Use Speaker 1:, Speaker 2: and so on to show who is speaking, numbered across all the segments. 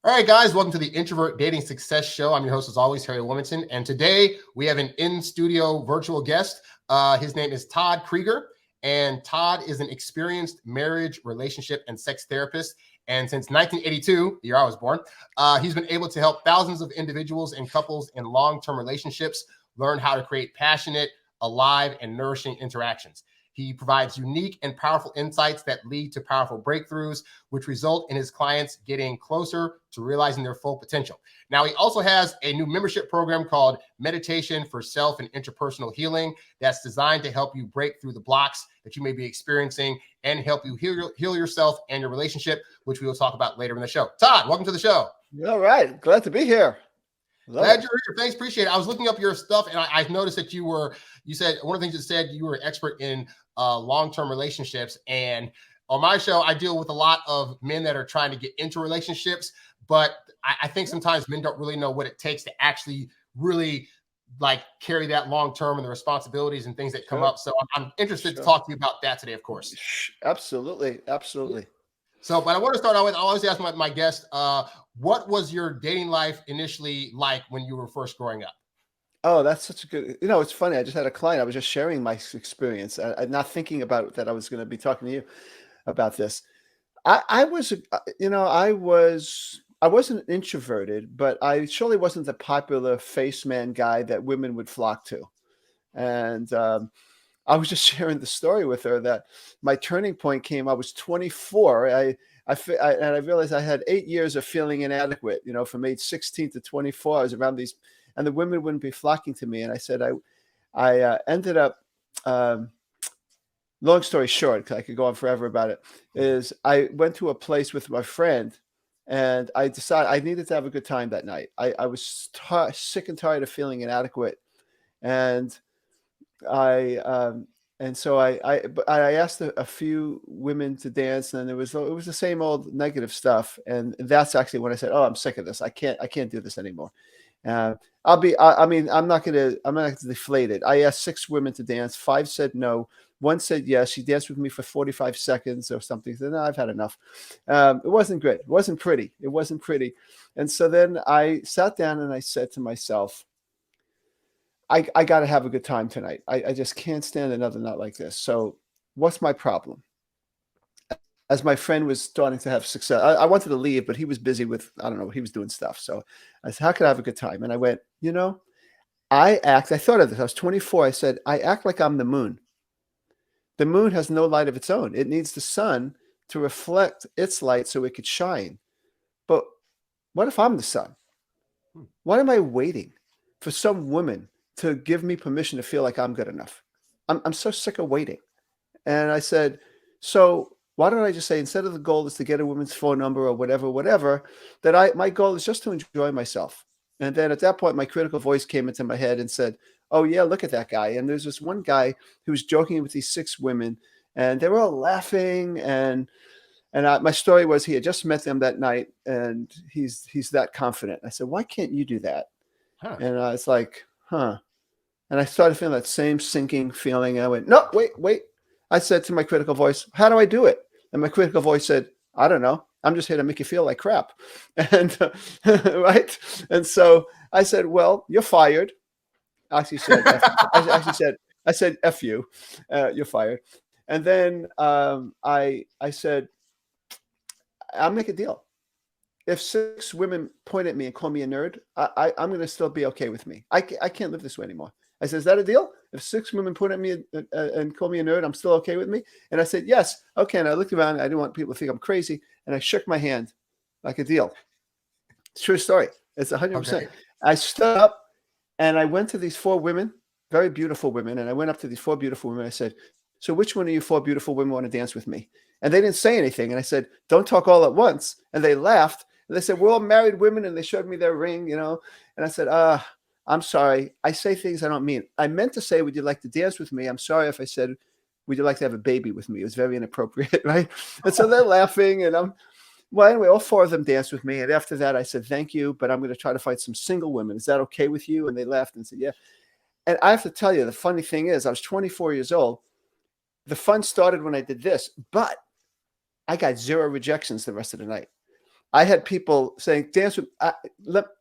Speaker 1: All right, guys, welcome to the Introvert Dating Success Show. I'm your host, as always, Harry Wilmington. And today we have an in-studio virtual guest. His name is Todd Creager. And Todd is an experienced marriage, relationship, and sex therapist. And since 1982, the year I was born, he's been able to help thousands of individuals and couples in long-term relationships learn how to create passionate, alive, and nourishing interactions. He provides unique and powerful insights that lead to powerful breakthroughs, which result in his clients getting closer to realizing their full potential. Now, he also has a new membership program called Meditation for Self and Interpersonal Healing that's designed to help you break through the blocks that you may be experiencing and help you heal yourself and your relationship, which we will talk about later in the show. Todd, welcome to the show.
Speaker 2: All right. Glad to be here.
Speaker 1: Glad you're here. Thanks. Appreciate it. I was looking up your stuff and I noticed that you said, one of the things you said, you were an expert in long-term relationships. And on my show, I deal with a lot of men that are trying to get into relationships, but I think sometimes men don't really know what it takes to actually really like carry that long-term and the responsibilities and things that come up. So I'm interested to talk to you about that today, of course.
Speaker 2: Absolutely. Absolutely.
Speaker 1: So, but I want to start out with, I always ask my guest, what was your dating life initially like when you were first growing up?
Speaker 2: Oh, that's such a good, it's funny. I just had a client. I was just sharing my experience. I'm not thinking about that I was going to be talking to you about this. I wasn't introverted, but I surely wasn't the popular face man guy that women would flock to. And I was just sharing the story with her that my turning point came. I was 24. And I realized I had 8 years of feeling inadequate. From age 16 to 24, I was around these, and the women wouldn't be flocking to me. And I said, I ended up. Long story short, because I could go on forever about it, is I went to a place with my friend, and I decided I needed to have a good time that night. I was sick and tired of feeling inadequate, and so I asked a few women to dance, and it was the same old negative stuff. And that's actually when I said, "Oh, I'm sick of this. I can't do this anymore." I'm not gonna deflate it. I asked 6 women to dance. 5 said no. 1 said yes. She danced with me for 45 seconds or something. Said, "No, I've had enough." It wasn't great. It wasn't pretty. And so then I sat down and I said to myself, I got to have a good time tonight. I just can't stand another night like this. So what's my problem? As my friend was starting to have success, I wanted to leave, but he was busy with, I don't know, he was doing stuff. So I said, how could I have a good time? And I went, I thought of this. I was 24. I said, I act like I'm the moon. The moon has no light of its own. It needs the sun to reflect its light so it could shine. But what if I'm the sun? Why am I waiting for some woman to give me permission to feel like I'm good enough? I'm so sick of waiting. And I said, so why don't I just say, instead of the goal is to get a woman's phone number or whatever, that my goal is just to enjoy myself. And then at that point, my critical voice came into my head and said, oh yeah, look at that guy. And there's this one guy who was joking with these 6 women, and they were all laughing. And my story was he had just met them that night, and he's that confident. I said, why can't you do that? Huh. And I was like, huh. And I started feeling that same sinking feeling. I went, no, wait. I said to my critical voice, how do I do it? And my critical voice said, I don't know. I'm just here to make you feel like crap. And right. And so I said, well, you're fired. I said, F you, you're fired. And then I said, I'll make a deal. If 6 women point at me and call me a nerd, I'm going to still be okay with me. I can't live this way anymore. I said, is that a deal? If 6 women point at me and call me a nerd, I'm still okay with me? And I said, yes. Okay. And I looked around. I didn't want people to think I'm crazy. And I shook my hand like a deal. It's a true story. It's 100%. Okay. I stood up and I went to these 4 women, very beautiful women. And I went up to these 4 beautiful women. I said, so which one of you 4 beautiful women want to dance with me? And they didn't say anything. And I said, don't talk all at once. And they laughed. And they said, we're all married women. And they showed me their ring, And I said, I'm sorry. I say things I don't mean. I meant to say, would you like to dance with me? I'm sorry if I said, would you like to have a baby with me? It was very inappropriate, right? And so they're laughing. And well, anyway, all 4 of them danced with me. And after that, I said, thank you, but I'm going to try to find some single women. Is that okay with you? And they laughed and said, yeah. And I have to tell you, the funny thing is, I was 24 years old. The fun started when I did this, but I got 0 rejections the rest of the night. I had people saying, dance with,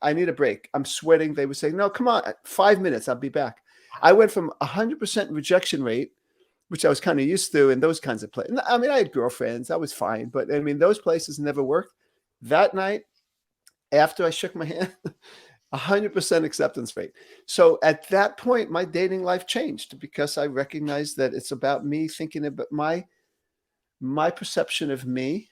Speaker 2: I need a break. I'm sweating. They would say, no, come on, 5 minutes, I'll be back. I went from 100% rejection rate, which I was kind of used to in those kinds of places. I mean, I had girlfriends, I was fine, but I mean, those places never worked. That night, after I shook my hand, 100% acceptance rate. So at that point, my dating life changed because I recognized that it's about me thinking about my perception of me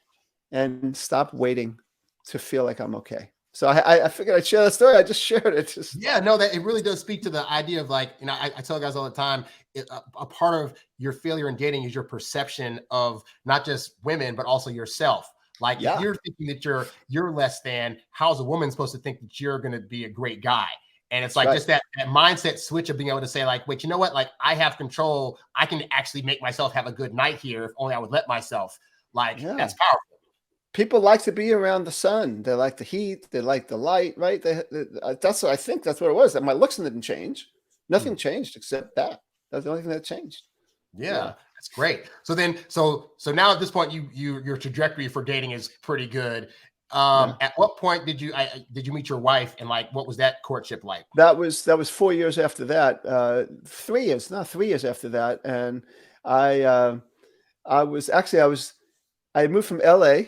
Speaker 2: and stop waiting to feel like I'm okay. So I figured I'd share that story. I just shared it.
Speaker 1: Yeah, no, that it really does speak to the idea of like, you know, I tell guys all the time, a part of your failure in dating is your perception of not just women, but also yourself. Like if you're thinking that you're less than, how's a woman supposed to think that you're going to be a great guy? And it's like just that mindset switch of being able to say like, wait, you know what? Like I have control. I can actually make myself have a good night here if only I would let myself. Like that's powerful.
Speaker 2: People like to be around the sun. They like the heat. They like the light, right? That's I think that's what it was. That my looks didn't change. Nothing changed except that. That's the only thing that changed.
Speaker 1: Yeah, that's great. So then, so now at this point, your trajectory for dating is pretty good. At what point did you meet your wife, and like what was that courtship like?
Speaker 2: That was 4 years after that. 3 years, not 3 years after that, and I had moved from LA,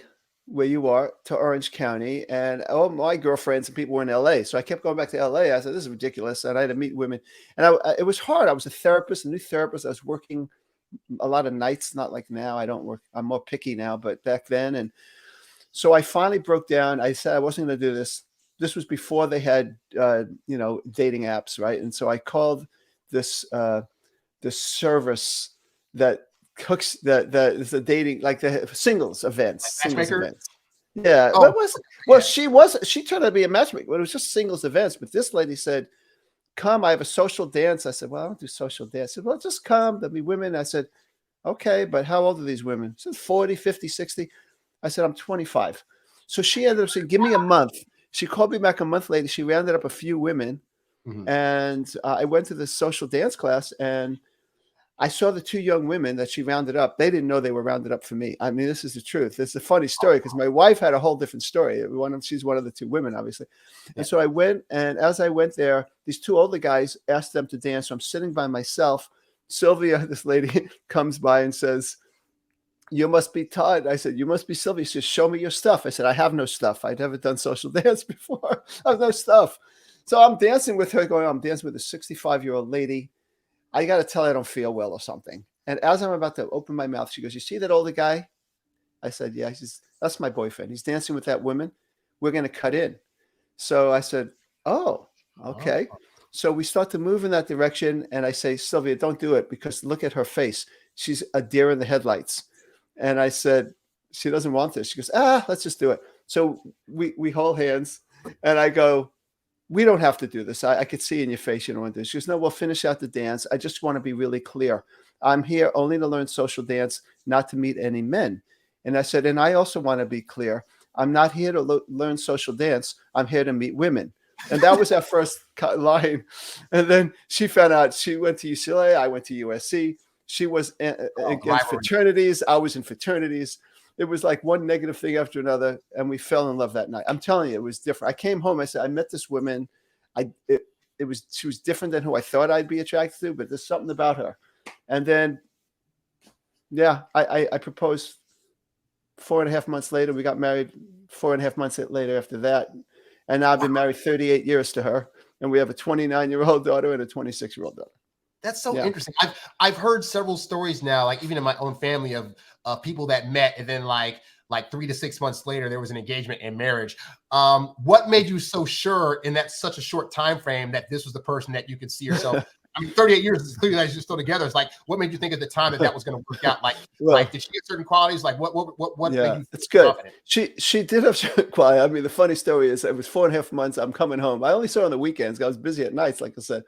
Speaker 2: where you are, to Orange County, and all my girlfriends and people were in LA. So I kept going back to LA. I said, this is ridiculous. And I had to meet women. And it was hard. I was a new therapist. I was working a lot of nights, not like now. I don't work. I'm more picky now, but back then. And so I finally broke down. I said I wasn't going to do this. This was before they had, dating apps, right? And so I called this service that cooks the dating, like the singles events. Yeah. She turned out to be a matchmaker, but it was just singles events. But this lady said, come, I have a social dance. I said, well, I don't do social dance. I said, well, just come. There'll be women. I said, okay, but how old are these women? She said 40, 50, 60. I said, I'm 25. So she ended up saying, give me a month. She called me back a month later. She rounded up a few women. And I went to this social dance class, and I saw the two young women that she rounded up. They didn't know they were rounded up for me. I mean, this is the truth. It's a funny story because my wife had a whole different story. She's one of the two women, obviously. And so I went, and as I went there, these two older guys asked them to dance. So I'm sitting by myself. Sylvia, this lady, comes by and says, you must be Todd. I said, you must be Sylvia. She says, show me your stuff. I said, I have no stuff. I'd never done social dance before. I have no stuff. So I'm dancing with her, I'm dancing with a 65-year-old lady. I got to tell her I don't feel well or something. And as I'm about to open my mouth, she goes, you see that older guy? I said, yeah. She says, that's my boyfriend. He's dancing with that woman. We're going to cut in. So I said, oh, okay. So we start to move in that direction. And I say, Sylvia, don't do it because look at her face. She's a deer in the headlights. And I said, she doesn't want this. She goes, let's just do it. So we hold hands and I go, we don't have to do this. I could see in your face you don't want to do this. She goes, no, we'll finish out the dance. I just want to be really clear. I'm here only to learn social dance, not to meet any men. And I said, and I also want to be clear. I'm not here to learn social dance. I'm here to meet women. And that was our first line. And then she found out she went to UCLA. I went to USC. She was against fraternities. I was in fraternities. It was like one negative thing after another, and we fell in love that night. I'm telling you, it was different. I came home. I said, I met this woman. She was different than who I thought I'd be attracted to, but there's something about her. And then, I proposed 4.5 months later. We got married 4.5 months later after that. And now I've been married 38 years to her, and we have a 29-year-old daughter and a 26-year-old daughter.
Speaker 1: That's so interesting. I've heard several stories now, like even in my own family of people that met and then like 3 to 6 months later there was an engagement and marriage. What made you so sure in that such a short time frame that this was the person that you could see yourself? I mean, 38 years is clearly that you're still together. It's like, what made you think at the time that was going to work out? Like, did she get certain qualities? Like, what made you
Speaker 2: it's good.
Speaker 1: confident?
Speaker 2: She did have certain qualities. I mean, the funny story is it was 4.5 months. I'm coming home. I only saw her on the weekends. I was busy at nights, like I said.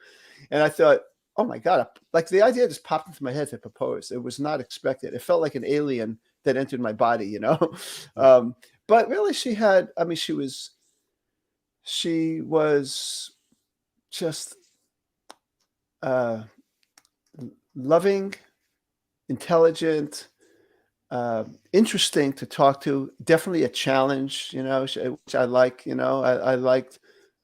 Speaker 2: And I thought, oh my God, like the idea just popped into my head to propose. It was not expected. It felt like an alien that entered my body, you know? But really she was just loving, intelligent, interesting to talk to. Definitely a challenge, which I like. I liked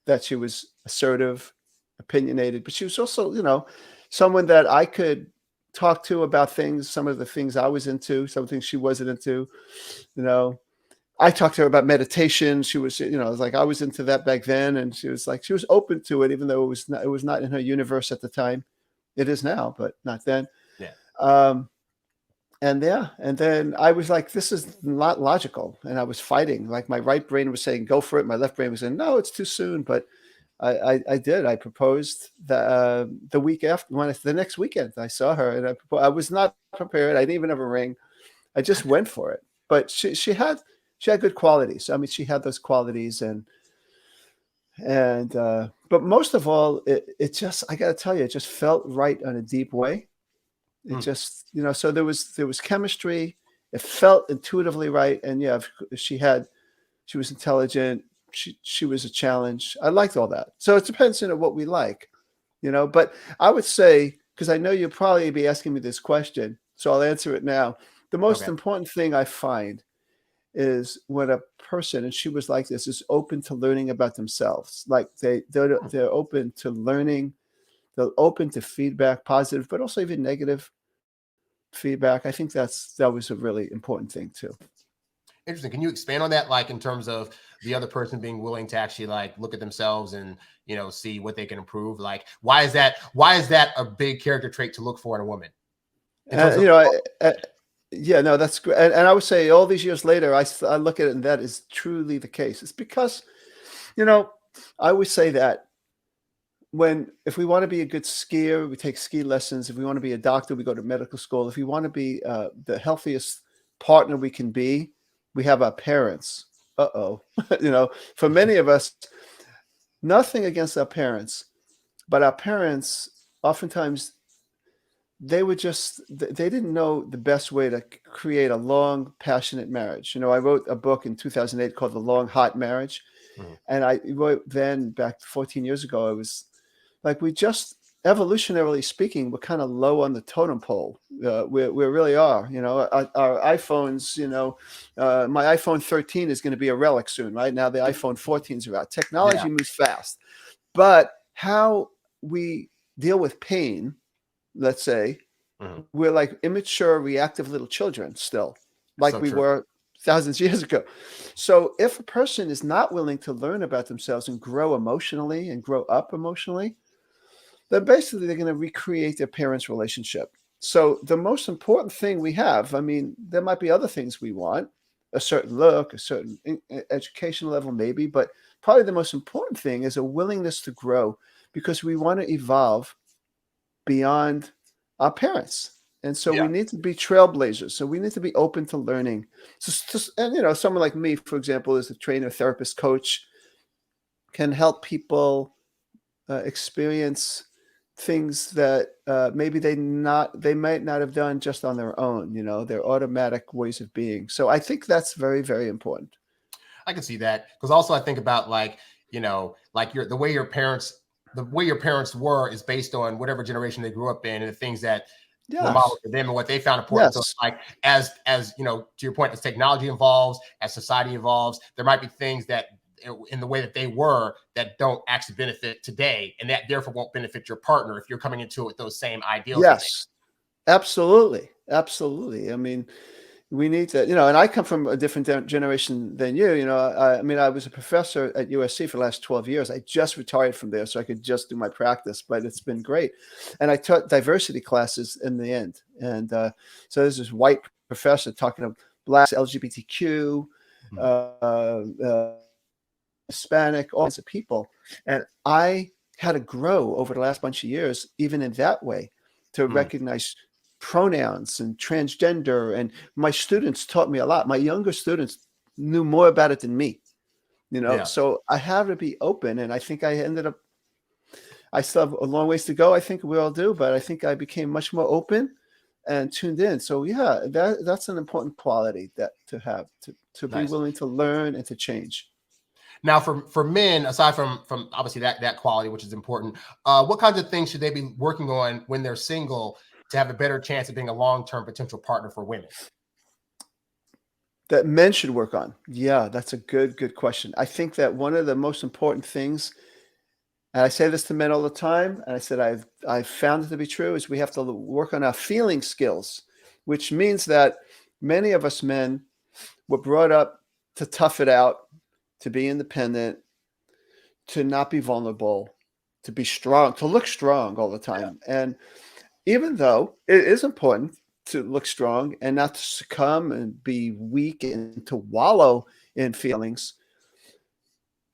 Speaker 2: that she was assertive, opinionated, but she was also, someone that I could talk to about things, some of the things I was into, some things she wasn't into. You know, I talked to her about meditation. She was, it was like I was into that back then, and she was open to it, even though it was not in her universe at the time. It is now, but not then.
Speaker 1: Yeah.
Speaker 2: And then I was like, this is not logical. And I was fighting. Like my right brain was saying, go for it. My left brain was saying, no, it's too soon. But I did. I proposed the week after, the next weekend I saw her, and I was not prepared. I didn't even have a ring. I just went for it. But she had good qualities. I mean, she had those qualities, but most of all, it just, I got to tell you, it just felt right on a deep way. It just, so there was chemistry. It felt intuitively right. And yeah, she was intelligent. She was a challenge. I liked all that. So it depends on what we like, but I would say, because I know you'll probably be asking me this question, so I'll answer it now. The most important thing I find is when a person, and she was like this, is open to learning about themselves. Like they're open to learning. They're open to feedback, positive, but also even negative feedback. I think that was a really important thing too.
Speaker 1: Interesting. Can you expand on that? Like in terms of the other person being willing to actually like look at themselves and, see what they can improve. Like, why is that a big character trait to look for in a woman?
Speaker 2: Yeah, no, that's great. And I would say all these years later, I look at it and that is truly the case. It's because, I always say that if we want to be a good skier, we take ski lessons. If we want to be a doctor, we go to medical school. If we want to be the healthiest partner we can be, we have our parents. For many of us, nothing against our parents, but our parents oftentimes, they didn't know the best way to create a long, passionate marriage. I wrote a book in 2008 called The Long, Hot Marriage. And I wrote then, back 14 years ago, I was like, we just, evolutionarily speaking, we're kind of low on the totem pole. We really are. Our iPhones, my iPhone 13 is going to be a relic soon. Right now, the iPhone 14s are out. Technology moves fast. But how we deal with pain, let's say, we're like immature, reactive little children still, like we were thousands of years ago. So if a person is not willing to learn about themselves and grow emotionally and grow up emotionally, then basically they're going to recreate their parents' relationship. So the most important thing we have, I mean, there might be other things we want, a certain look, a certain education level maybe, but probably the most important thing is a willingness to grow, because we want to evolve beyond our parents. And so we need to be trailblazers. So we need to be open to learning. And someone like me, for example, is a trainer, therapist, coach, can help people experience things that maybe they might not have done just on their own. Their automatic ways of being. So I think that's very, very important.
Speaker 1: I can see that, because also I think about the way your parents were is based on whatever generation they grew up in and the things that were modeled for them and what they found important. So like as to your point, as technology evolves, as society evolves, there might be things that in the way that they were that don't actually benefit today, and that therefore won't benefit your partner if you're coming into it with those same ideals.
Speaker 2: Yes, absolutely. I mean, we need to, and I come from a different generation than you. I mean, I was a professor at USC for the last 12 years. I just retired from there so I could just do my practice, but it's been great. And I taught diversity classes in the end. And so there's this white professor talking about Blacks, LGBTQ, Hispanic, all kinds of people. And I had to grow over the last bunch of years, even in that way, to recognize pronouns and transgender. And my students taught me a lot. My younger students knew more about it than me, so I have to be open. And I think I still have a long ways to go. I think we all do, but I think I became much more open and tuned in. So that's an important quality that to have, to be willing to learn and to change.
Speaker 1: Now, for men, aside from obviously that quality, which is important, what kinds of things should they be working on when they're single to have a better chance of being a long-term potential partner for women?
Speaker 2: that men should work on? Yeah, that's a good question. I think that one of the most important things, and I say this to men all the time, and I said I've found it to be true, is we have to work on our feeling skills, which means that many of us men were brought up to tough it out, to be independent, to not be vulnerable, to be strong, to look strong all the time. Yeah. And even though it is important to look strong and not to succumb and be weak and to wallow in feelings,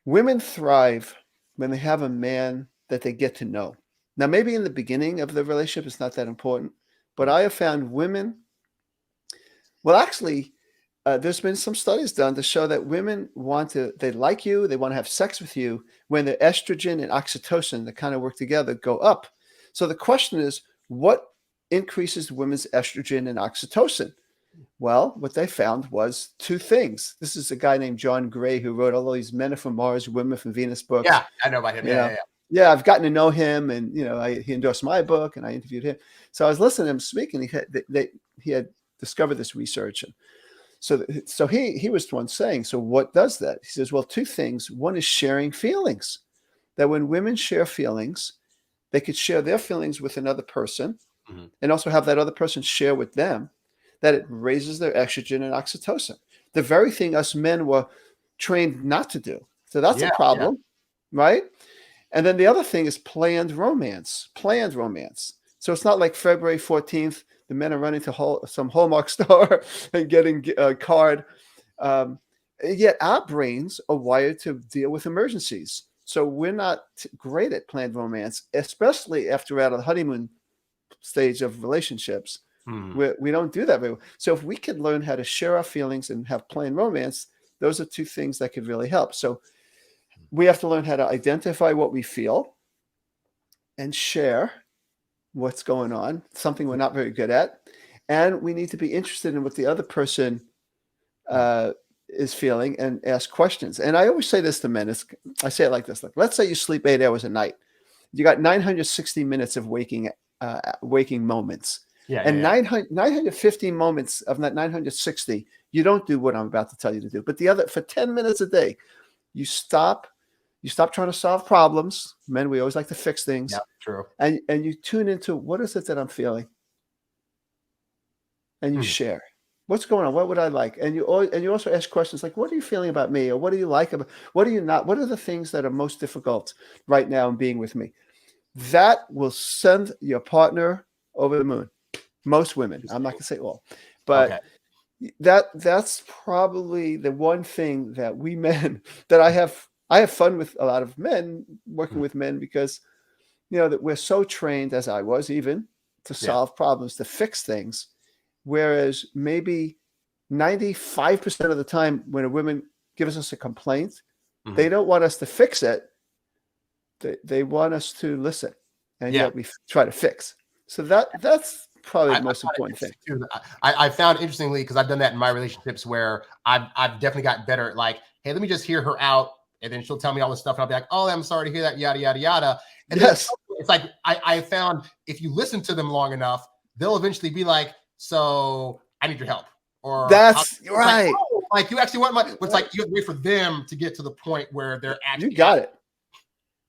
Speaker 2: women thrive when they have a man that they get to know. Now, maybe in the beginning of the relationship, it's not that important, but I have found women, well, actually, there's been some studies done to show that women they like you, they want to have sex with you when the estrogen and oxytocin that kind of work together go up. So the question is, what increases women's estrogen and oxytocin? Well, what they found was two things. This is a guy named John Gray who wrote all these Men Are From Mars, Women From Venus books.
Speaker 1: Yeah, I know about him.
Speaker 2: Yeah, I've gotten to know him, and he endorsed my book, and I interviewed him. So I was listening to him speak, and he had discovered this research, and so he was the one saying, so what does that? He says, well, two things. One is sharing feelings. That when women share feelings, they could share their feelings with another person, mm-hmm. and also have that other person share with them, that it raises their estrogen and oxytocin. The very thing us men were trained not to do. So that's a problem, right? And then the other thing is planned romance. So it's not like February 14th, the men are running to some Hallmark store and getting a card. Yet our brains are wired to deal with emergencies. So we're not great at planned romance, especially after we're out of the honeymoon stage of relationships. We don't do that very well. So if we could learn how to share our feelings and have planned romance, those are two things that could really help. So we have to learn how to identify what we feel and share what's going on, something we're not very good at. And we need to be interested in what the other person is feeling and ask questions. And I always say this to men. I say it like this. Like, let's say you sleep 8 hours a night. You got 960 minutes of waking moments. And 950 moments of that 960, you don't do what I'm about to tell you to do. But for 10 minutes a day, you stop trying to solve problems. Men, we always like to fix things.
Speaker 1: Yeah, true.
Speaker 2: And you tune into, what is it that I'm feeling? And you share. What's going on? What would I like? And you also ask questions like, what are you feeling about me? Or what do you like about, what are you not? What are the things that are most difficult right now in being with me? That will send your partner over the moon. Most women. I'm not going to say all. But that's probably the one thing that we men, that I have fun with a lot of men, working with men, because that we're so trained, as I was even, to solve problems, to fix things. Whereas maybe 95% of the time when a woman gives us a complaint, they don't want us to fix it. They want us to listen, and yet we try to fix. So that's probably the most important thing.
Speaker 1: I found interestingly, because I've done that in my relationships, where I've definitely gotten better at like, hey, let me just hear her out. And then she'll tell me all this stuff, and I'll be like, oh, I'm sorry to hear that, yada, yada, yada. And it's like, I found if you listen to them long enough, they'll eventually be like, so I need your help. Or
Speaker 2: that's right.
Speaker 1: Like you actually want my, it's like you have to wait for them to get to the point where they're actually.
Speaker 2: You got it.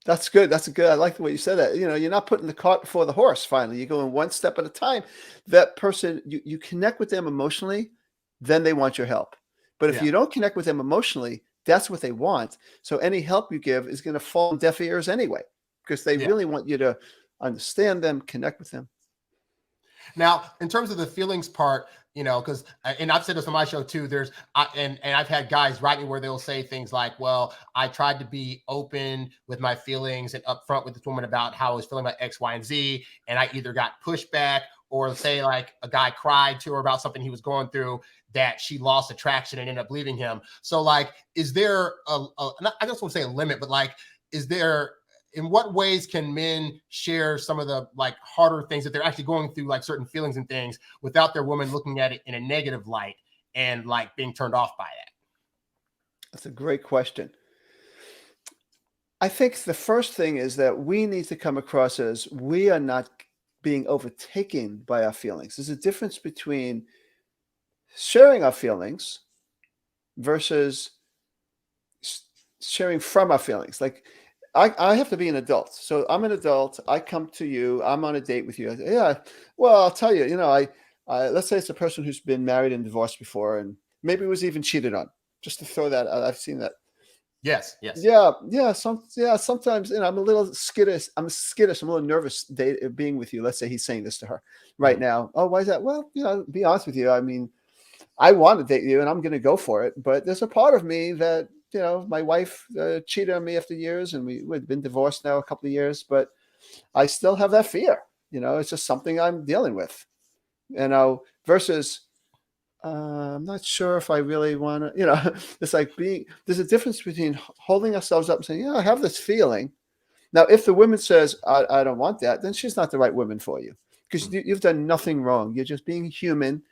Speaker 2: That's good. That's good. I like the way you said that. You're not putting the cart before the horse. Finally, you're going one step at a time. That person, you connect with them emotionally, then they want your help. But if you don't connect with them emotionally, that's what they want. So any help you give is going to fall on deaf ears anyway, because they really want you to understand them, connect with them.
Speaker 1: Now, in terms of the feelings part, because, and I've said this on my show too, and I've had guys write me where they'll say things like, well, I tried to be open with my feelings and upfront with this woman about how I was feeling about X, Y, and Z. And I either got pushback, or say like a guy cried to her about something he was going through, that she lost attraction and ended up leaving him. So like, is there I just won't say a limit, but like, in what ways can men share some of the like harder things that they're actually going through, like certain feelings and things, without their woman looking at it in a negative light and like being turned off by that?
Speaker 2: That's a great question. I think the first thing is that we need to come across as we are not being overtaken by our feelings. There's a difference between sharing our feelings versus sharing from our feelings. Like I have to be an adult. So I'm an adult. I come to you. I'm on a date with you. Yeah. Well, I'll tell you, let's say it's a person who's been married and divorced before, and maybe was even cheated on. Just to throw that out. I've seen that.
Speaker 1: Yes.
Speaker 2: Yeah. Sometimes, I'm a little skittish. I'm skittish. I'm a little nervous being with you. Let's say he's saying this to her right now. Oh, why is that? Well, be honest with you. I mean, I want to date you and I'm going to go for it. But there's a part of me that, my wife cheated on me after years, and we've been divorced now a couple of years, but I still have that fear. It's just something I'm dealing with, versus I'm not sure if I really want to, it's like there's a difference between holding ourselves up and saying, I have this feeling. Now, if the woman says, I don't want that, then she's not the right woman for you, because you've done nothing wrong. You're just being human.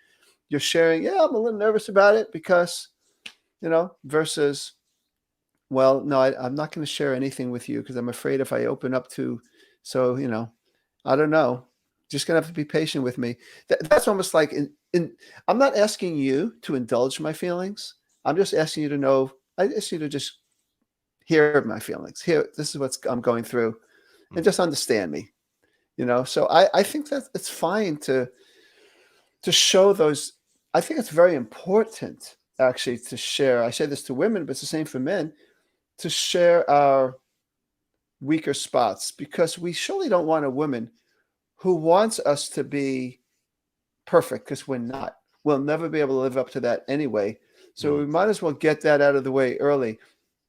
Speaker 2: You're sharing, I'm a little nervous about it because, versus, well, no, I'm not going to share anything with you because I'm afraid if I open up so, I don't know, just going to have to be patient with me. That's almost like, I'm not asking you to indulge my feelings. I'm just asking you to know, I ask you to just hear my feelings. This is what I'm going through, and just understand me, So I think that it's fine to show those. I think it's very important actually to share. I say this to women, but it's the same for men, to share our weaker spots, because we surely don't want a woman who wants us to be perfect, because we're not. We'll never be able to live up to that anyway. So we might as well get that out of the way early.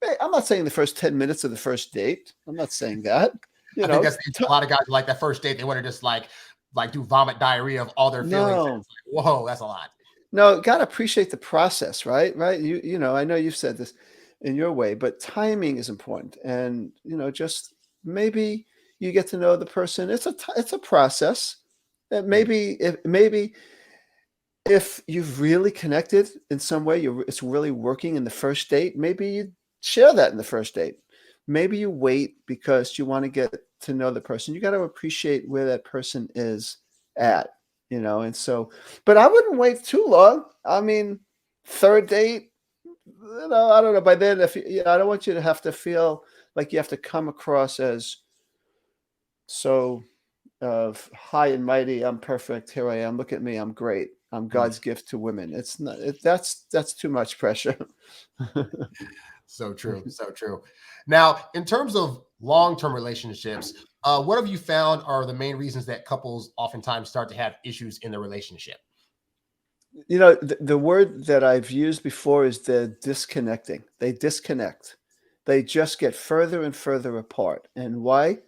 Speaker 2: Hey, I'm not saying the first 10 minutes of the first date. I'm not saying that.
Speaker 1: I think that's a lot of guys like that first date. They want to just like do vomit diarrhea of all their feelings.
Speaker 2: No.
Speaker 1: Like, whoa, that's a lot.
Speaker 2: No, got to appreciate the process, right? Right. I know you've said this in your way, but timing is important. And, just maybe you get to know the person. It's a process. Maybe if you've really connected in some way, it's really working in the first date, maybe you share that in the first date. Maybe you wait because you want to get to know the person. You got to appreciate where that person is at, and so, but I wouldn't wait too long. I mean, third date, I don't know. By then, if I don't want you to have to feel like you have to come across as so high and mighty. I'm perfect. Here I am. Look at me. I'm great. I'm God's gift to women. It's not. That's too much pressure.
Speaker 1: So true. So true. Now, in terms of long-term relationships, what have you found are the main reasons that couples oftentimes start to have issues in the relationship?
Speaker 2: The word that I've used before is the disconnecting. They disconnect. They just get further and further apart. And why?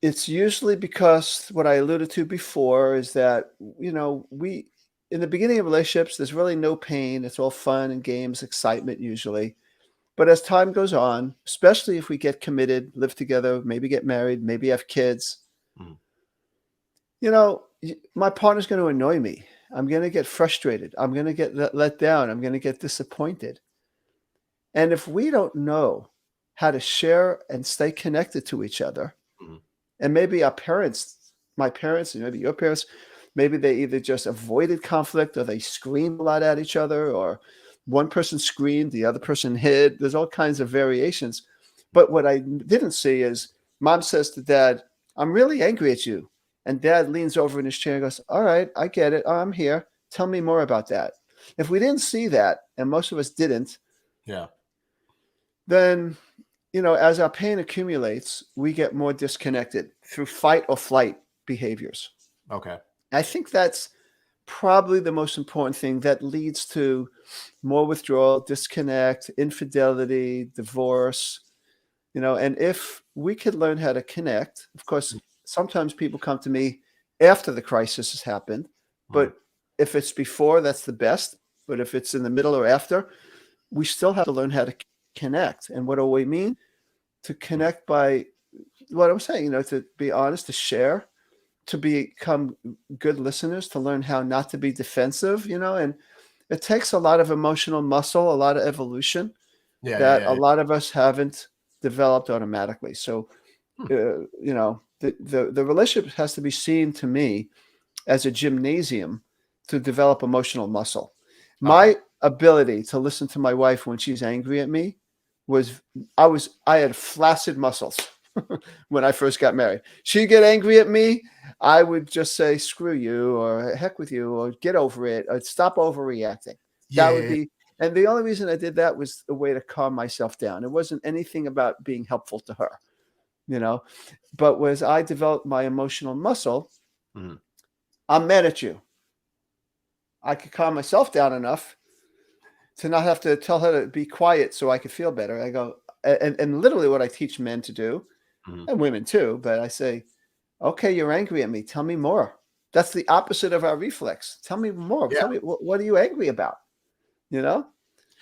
Speaker 2: It's usually because what I alluded to before is that, we, in the beginning of relationships, there's really no pain. It's all fun and games, excitement usually. But as time goes on, especially if we get committed, live together, maybe get married, maybe have kids, my partner's going to annoy me. I'm going to get frustrated. I'm going to get let down. I'm going to get disappointed. And if we don't know how to share and stay connected to each other, and maybe our parents, my parents, and maybe your parents, maybe they either just avoided conflict or they screamed a lot at each other, or one person screamed, the other person hid. There's all kinds of variations. But what I didn't see is mom says to dad, I'm really angry at you. And dad leans over in his chair and goes, all right, I get it. I'm here. Tell me more about that. If we didn't see that, and most of us didn't, then, as our pain accumulates, we get more disconnected through fight or flight behaviors.
Speaker 1: Okay.
Speaker 2: I think that's probably the most important thing that leads to more withdrawal, disconnect, infidelity, divorce, and if we could learn how to connect, of course, sometimes people come to me after the crisis has happened, but if it's before, that's the best. But if it's in the middle or after, we still have to learn how to connect. And what do we mean? To connect by what I'm saying, to be honest, to share, to become good listeners, to learn how not to be defensive, and it takes a lot of emotional muscle, a lot of evolution that a lot of us haven't developed automatically. So, the relationship has to be seen to me as a gymnasium to develop emotional muscle. My ability to listen to my wife when she's angry at me I had flaccid muscles when I first got married. She'd get angry at me, I would just say, screw you, or heck with you, or get over it, or stop overreacting. That would be, and the only reason I did that was a way to calm myself down. It wasn't anything about being helpful to her, but as I developed my emotional muscle, I'm mad at you. I could calm myself down enough to not have to tell her to be quiet so I could feel better. I go, and literally what I teach men to do, and women too, but I say, okay, you're angry at me. Tell me more. That's the opposite of our reflex. Tell me more. Tell me, what are you angry about?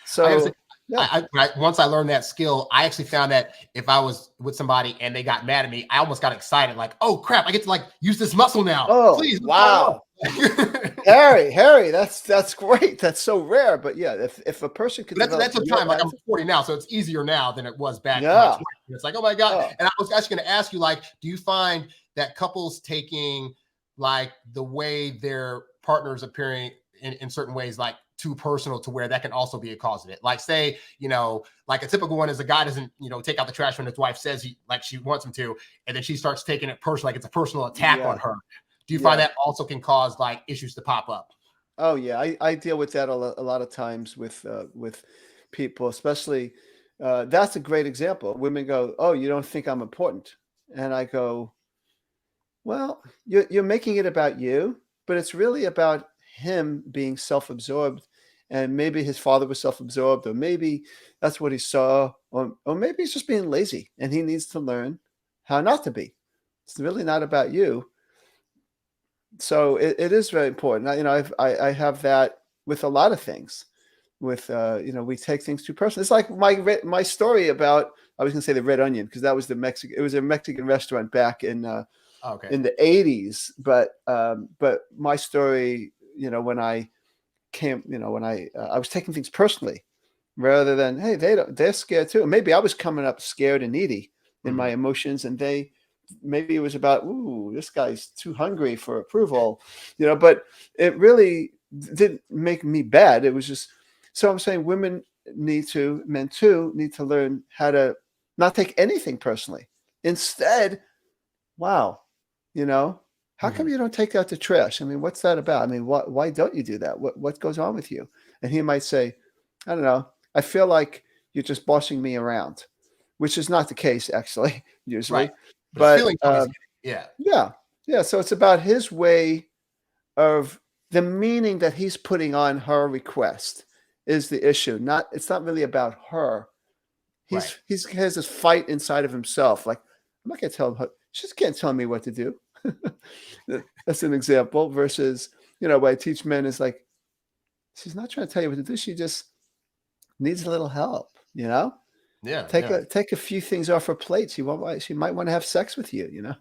Speaker 2: So
Speaker 1: once I learned that skill, I actually found that if I was with somebody and they got mad at me, I almost got excited. Like, oh crap, I get to use this muscle now.
Speaker 2: Oh,
Speaker 1: please.
Speaker 2: Wow. Harry, that's great. That's so rare. But yeah, if a person could,
Speaker 1: that's a time. Like I'm 40 now, so it's easier now than it was back. It's like, oh my God. And I was actually going to ask you, do you find that couples taking the way their partners appearing in certain ways, too personal, to where that can also be a cause of it? Say, a typical one is a guy doesn't, take out the trash when his wife says she wants him to, and then she starts taking it personal, it's a personal attack on her. Do you find that also can cause issues to pop up?
Speaker 2: Oh yeah, I deal with that a lot of times with people, especially. That's a great example. Women go, "Oh, you don't think I'm important?" And I go, "Well, you're making it about you, but it's really about him being self-absorbed, and maybe his father was self-absorbed, or maybe that's what he saw, or maybe he's just being lazy, and he needs to learn how not to be. It's really not about you." So it is very important. I have that with a lot of things. With we take things too personal. It's like my story about, I was going to say the red onion, because that was it was a Mexican restaurant back in the 80s. But my story, when I came, when I was taking things personally, rather than, hey, they're scared too. Maybe I was coming up scared and needy in my emotions, and maybe it was about, ooh, this guy's too hungry for approval, but it really didn't make me bad. It was just, so I'm saying men too need to learn how to not take anything personally. Instead, wow, how come you don't take out the trash? I mean, what's that about? I mean, why don't you do that? What goes on with you? And he might say, I don't know, I feel like you're just bossing me around, which is not the case, actually, usually.
Speaker 1: Right. But
Speaker 2: so it's about his way of the meaning that he's putting on her request is the issue. It's not really about her. He has this fight inside of himself. Like, I'm not going to tell her. She just can't tell me what to do. That's an example. Versus, what I teach men is she's not trying to tell you what to do. She just needs a little help. Take a few things off her plate. She might want to have sex with you.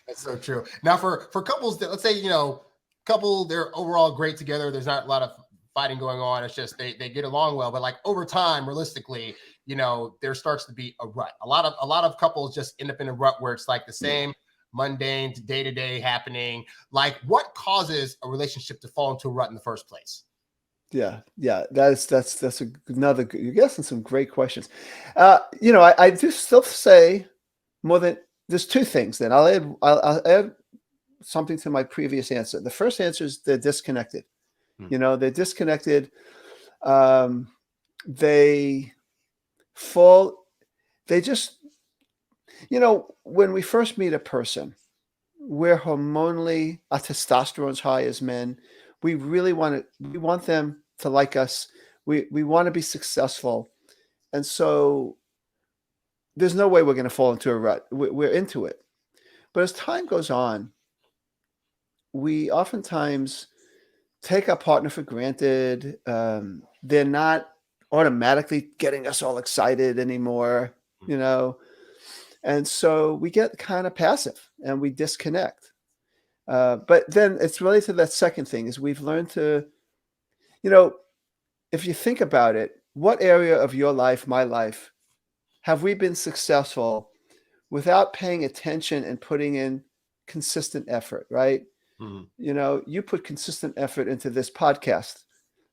Speaker 1: That's so true. Now for couples that, let's say, they're overall great together, there's not a lot of fighting going on, it's just they get along well, but over time, realistically, there starts to be a rut. A lot of couples just end up in a rut where it's the same mundane day-to-day happening. What causes a relationship to fall into a rut in the first place?
Speaker 2: Yeah. That's another. You're asking some great questions. I do still say more than there's two things. Then I'll add something to my previous answer. The first answer is they're disconnected. They're disconnected. They just, when we first meet a person, we're hormonally, our testosterone's high as men. We want them to like us. We want to be successful. And so there's no way we're going to fall into a rut. We're into it. But as time goes on, we oftentimes take our partner for granted. They're not automatically getting us all excited anymore, and so we get kind of passive and we disconnect. But then it's related to that second thing is we've learned to, if you think about it, what area of your life, my life, have we been successful without paying attention and putting in consistent effort, right?
Speaker 1: Mhm.
Speaker 2: You know, you put consistent effort into this podcast.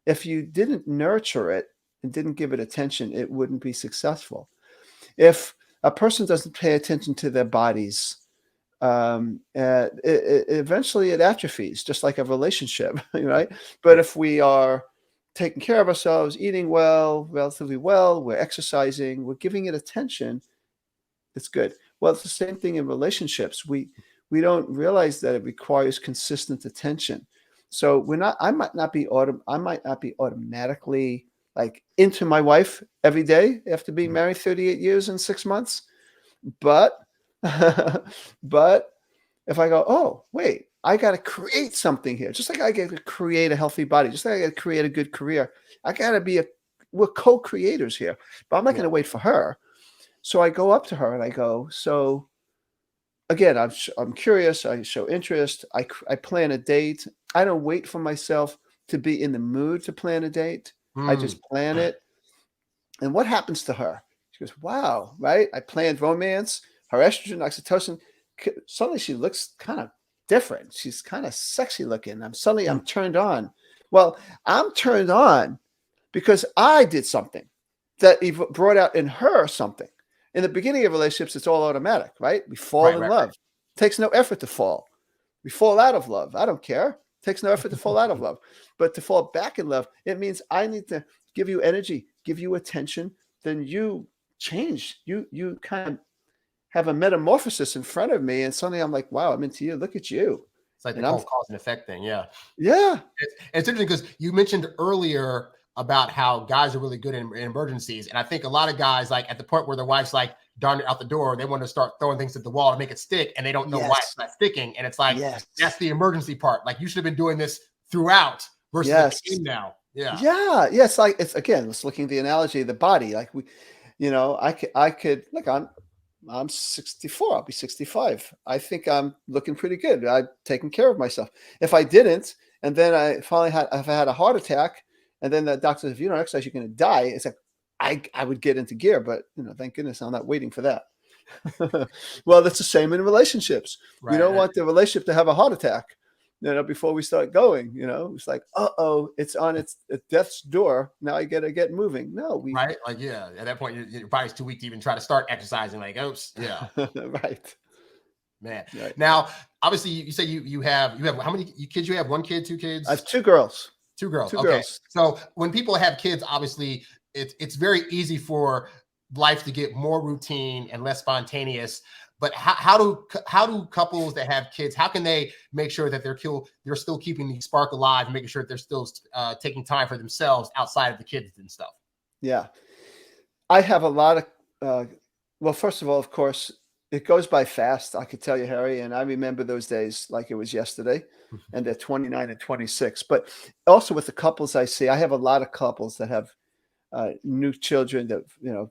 Speaker 2: If you didn't nurture it and didn't give it attention, it wouldn't be successful. If a person doesn't pay attention to their bodies, eventually it atrophies, just like a relationship, right? But if we are taking care of ourselves, eating well, relatively well, we're exercising, we're giving it attention, it's good. Well, it's the same thing in relationships. We don't realize that it requires consistent attention. So we're not. I might not be automatically like into my wife every day after being married 38 years and 6 months, but but if I go, oh wait, I got to create something here, just like I got to create a healthy body, just like I got to create a good career. I got to be we're co-creators here, but I'm not going to wait for her. So I go up to her and I go, so again, I'm curious. I show interest. I plan a date. I don't wait for myself to be in the mood to plan a date. I just plan it. And what happens to her? She goes, wow, right? I planned romance, her estrogen, oxytocin. Suddenly she looks kind of different. She's kind of sexy looking. I'm turned on. Well, I'm turned on because I did something that brought out in her something. In the beginning of relationships, it's all automatic, right? We fall in love. Right. It takes no effort to fall. We fall out of love. I don't care. It takes no effort to fall out of love. But to fall back in love, it means I need to give you energy, give you attention. Then you change. You kind of have a metamorphosis in front of me. And suddenly I'm like, wow, I'm into you. Look at you.
Speaker 1: It's like the whole cause and effect thing. Yeah.
Speaker 2: Yeah.
Speaker 1: It's interesting because you mentioned earlier about how guys are really good in emergencies. And I think a lot of guys, like at the point where their wife's like darn it out the door, they want to start throwing things at the wall to make it stick. And they don't know why it's not sticking. And it's like, that's the emergency part. Like you should have been doing this throughout versus now. Yeah.
Speaker 2: Yeah. Yeah. It's like, let's looking at the analogy of the body. Like I could look, I'm 64. I'll be 65. I think I'm looking pretty good. I've taken care of myself. If I didn't, and then I finally had a heart attack, and then the doctor says, if you don't exercise, you're going to die. It's like, I would get into gear, but thank goodness I'm not waiting for that. Well, that's the same in relationships. Right. We don't want the relationship to have a heart attack, before we start going, it's like, it's on its death's door. Now I got to get moving. No,
Speaker 1: right. Like, yeah, at that point, your body's too weak to even try to start exercising. Like, oops. Yeah.
Speaker 2: Right.
Speaker 1: Man. Right. Now, obviously you say you have how many kids you have? 1 kid, 2 kids?
Speaker 2: I have 2 girls.
Speaker 1: 2 girls.
Speaker 2: 2
Speaker 1: okay.
Speaker 2: girls.
Speaker 1: So when people have kids, obviously it's very easy for life to get more routine and less spontaneous. But how do couples that have kids, how can they make sure that they're still keeping the spark alive and making sure that they're still taking time for themselves outside of the kids and stuff?
Speaker 2: Yeah. I have a lot of, well, first of all, of course, it goes by fast. I could tell you, Harry, and I remember those days like it was yesterday, and they're 29 and 26. But also with the couples I see, I have a lot of couples that have new children that,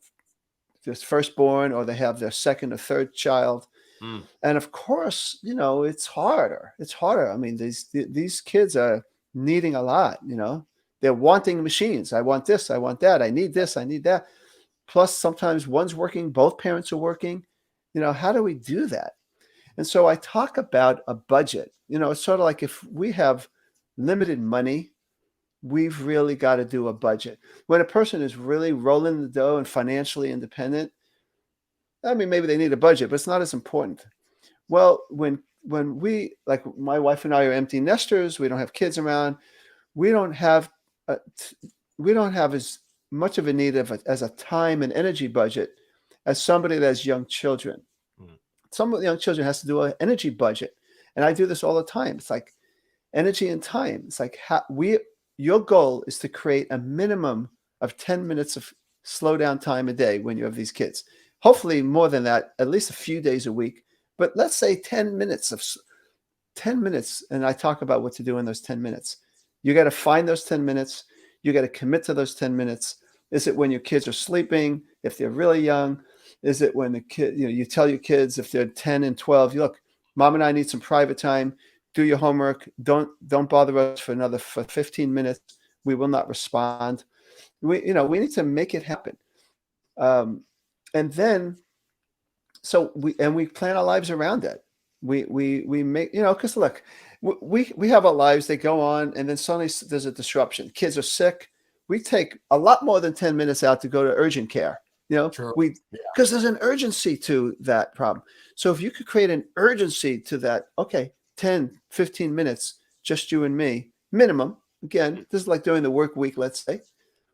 Speaker 2: just firstborn, or they have their second or third child. And of course, it's harder. It's harder. I mean, these kids are needing a lot, they're wanting machines. I want this, I want that. I need this, I need that. Plus sometimes one's working, both parents are working. How do we do that? And so I talk about a budget. It's sort of like if we have limited money, we've really got to do a budget. When a person is really rolling the dough and financially independent, I mean, maybe they need a budget, but it's not as important. Well, when we, like my wife and I are empty nesters, we don't have kids around, we don't have as much of a need as a time and energy budget as somebody that has young children. Some of the young children has to do an energy budget. And I do this all the time. It's like energy and time. It's like your goal is to create a minimum of 10 minutes of slow down time a day when you have these kids. Hopefully more than that, at least a few days a week. But let's say 10 minutes. And I talk about what to do in those 10 minutes. You got to find those 10 minutes. You got to commit to those 10 minutes. Is it when your kids are sleeping? If they're really young? Is it when the kid, you tell your kids if they're 10 and 12, look, mom and I need some private time. Do your homework. Don't bother us for 15 minutes. We will not respond. We need to make it happen. And then, so we plan our lives around it. We make, because look, we have our lives. They go on, and then suddenly there's a disruption. Kids are sick. We take a lot more than 10 minutes out to go to urgent care.
Speaker 1: True.
Speaker 2: Because there's an urgency to that problem. So if you could create an urgency to that, okay, 10, 15 minutes, just you and me, minimum. Again, this is like during the work week, let's say,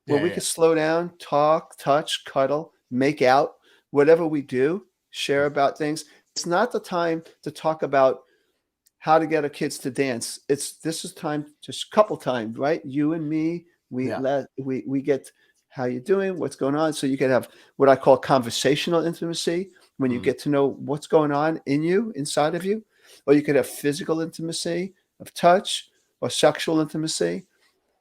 Speaker 2: where we could slow down, talk, touch, cuddle, make out, whatever we do, share about things. It's not the time to talk about how to get our kids to dance. This is time, just couple time, right? You and me, we get how you doing, what's going on. So you can have what I call conversational intimacy, when you get to know what's going on in you, inside of you. Or you could have physical intimacy of touch, or sexual intimacy,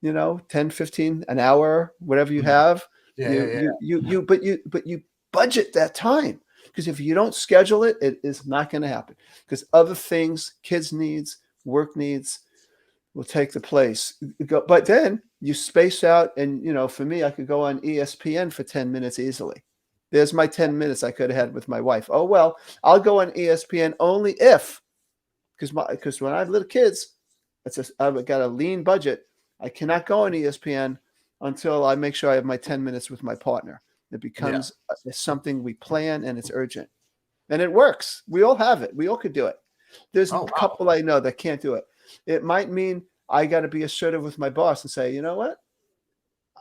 Speaker 2: 10, 15, an hour, whatever you have. But you budget that time, because if you don't schedule it, it is not going to happen, because other things, kids' needs, work needs will take the place. But then you space out, and for me, I could go on ESPN for 10 minutes easily. There's my 10 minutes I could have had with my wife. Oh, well, I'll go on ESPN only if, because when I have little kids, I've got a lean budget. I cannot go on ESPN until I make sure I have my 10 minutes with my partner. It becomes something we plan, and it's urgent. And it works. We all have it. We all could do it. There's a couple I know that can't do it. It might mean I got to be assertive with my boss and say, you know what?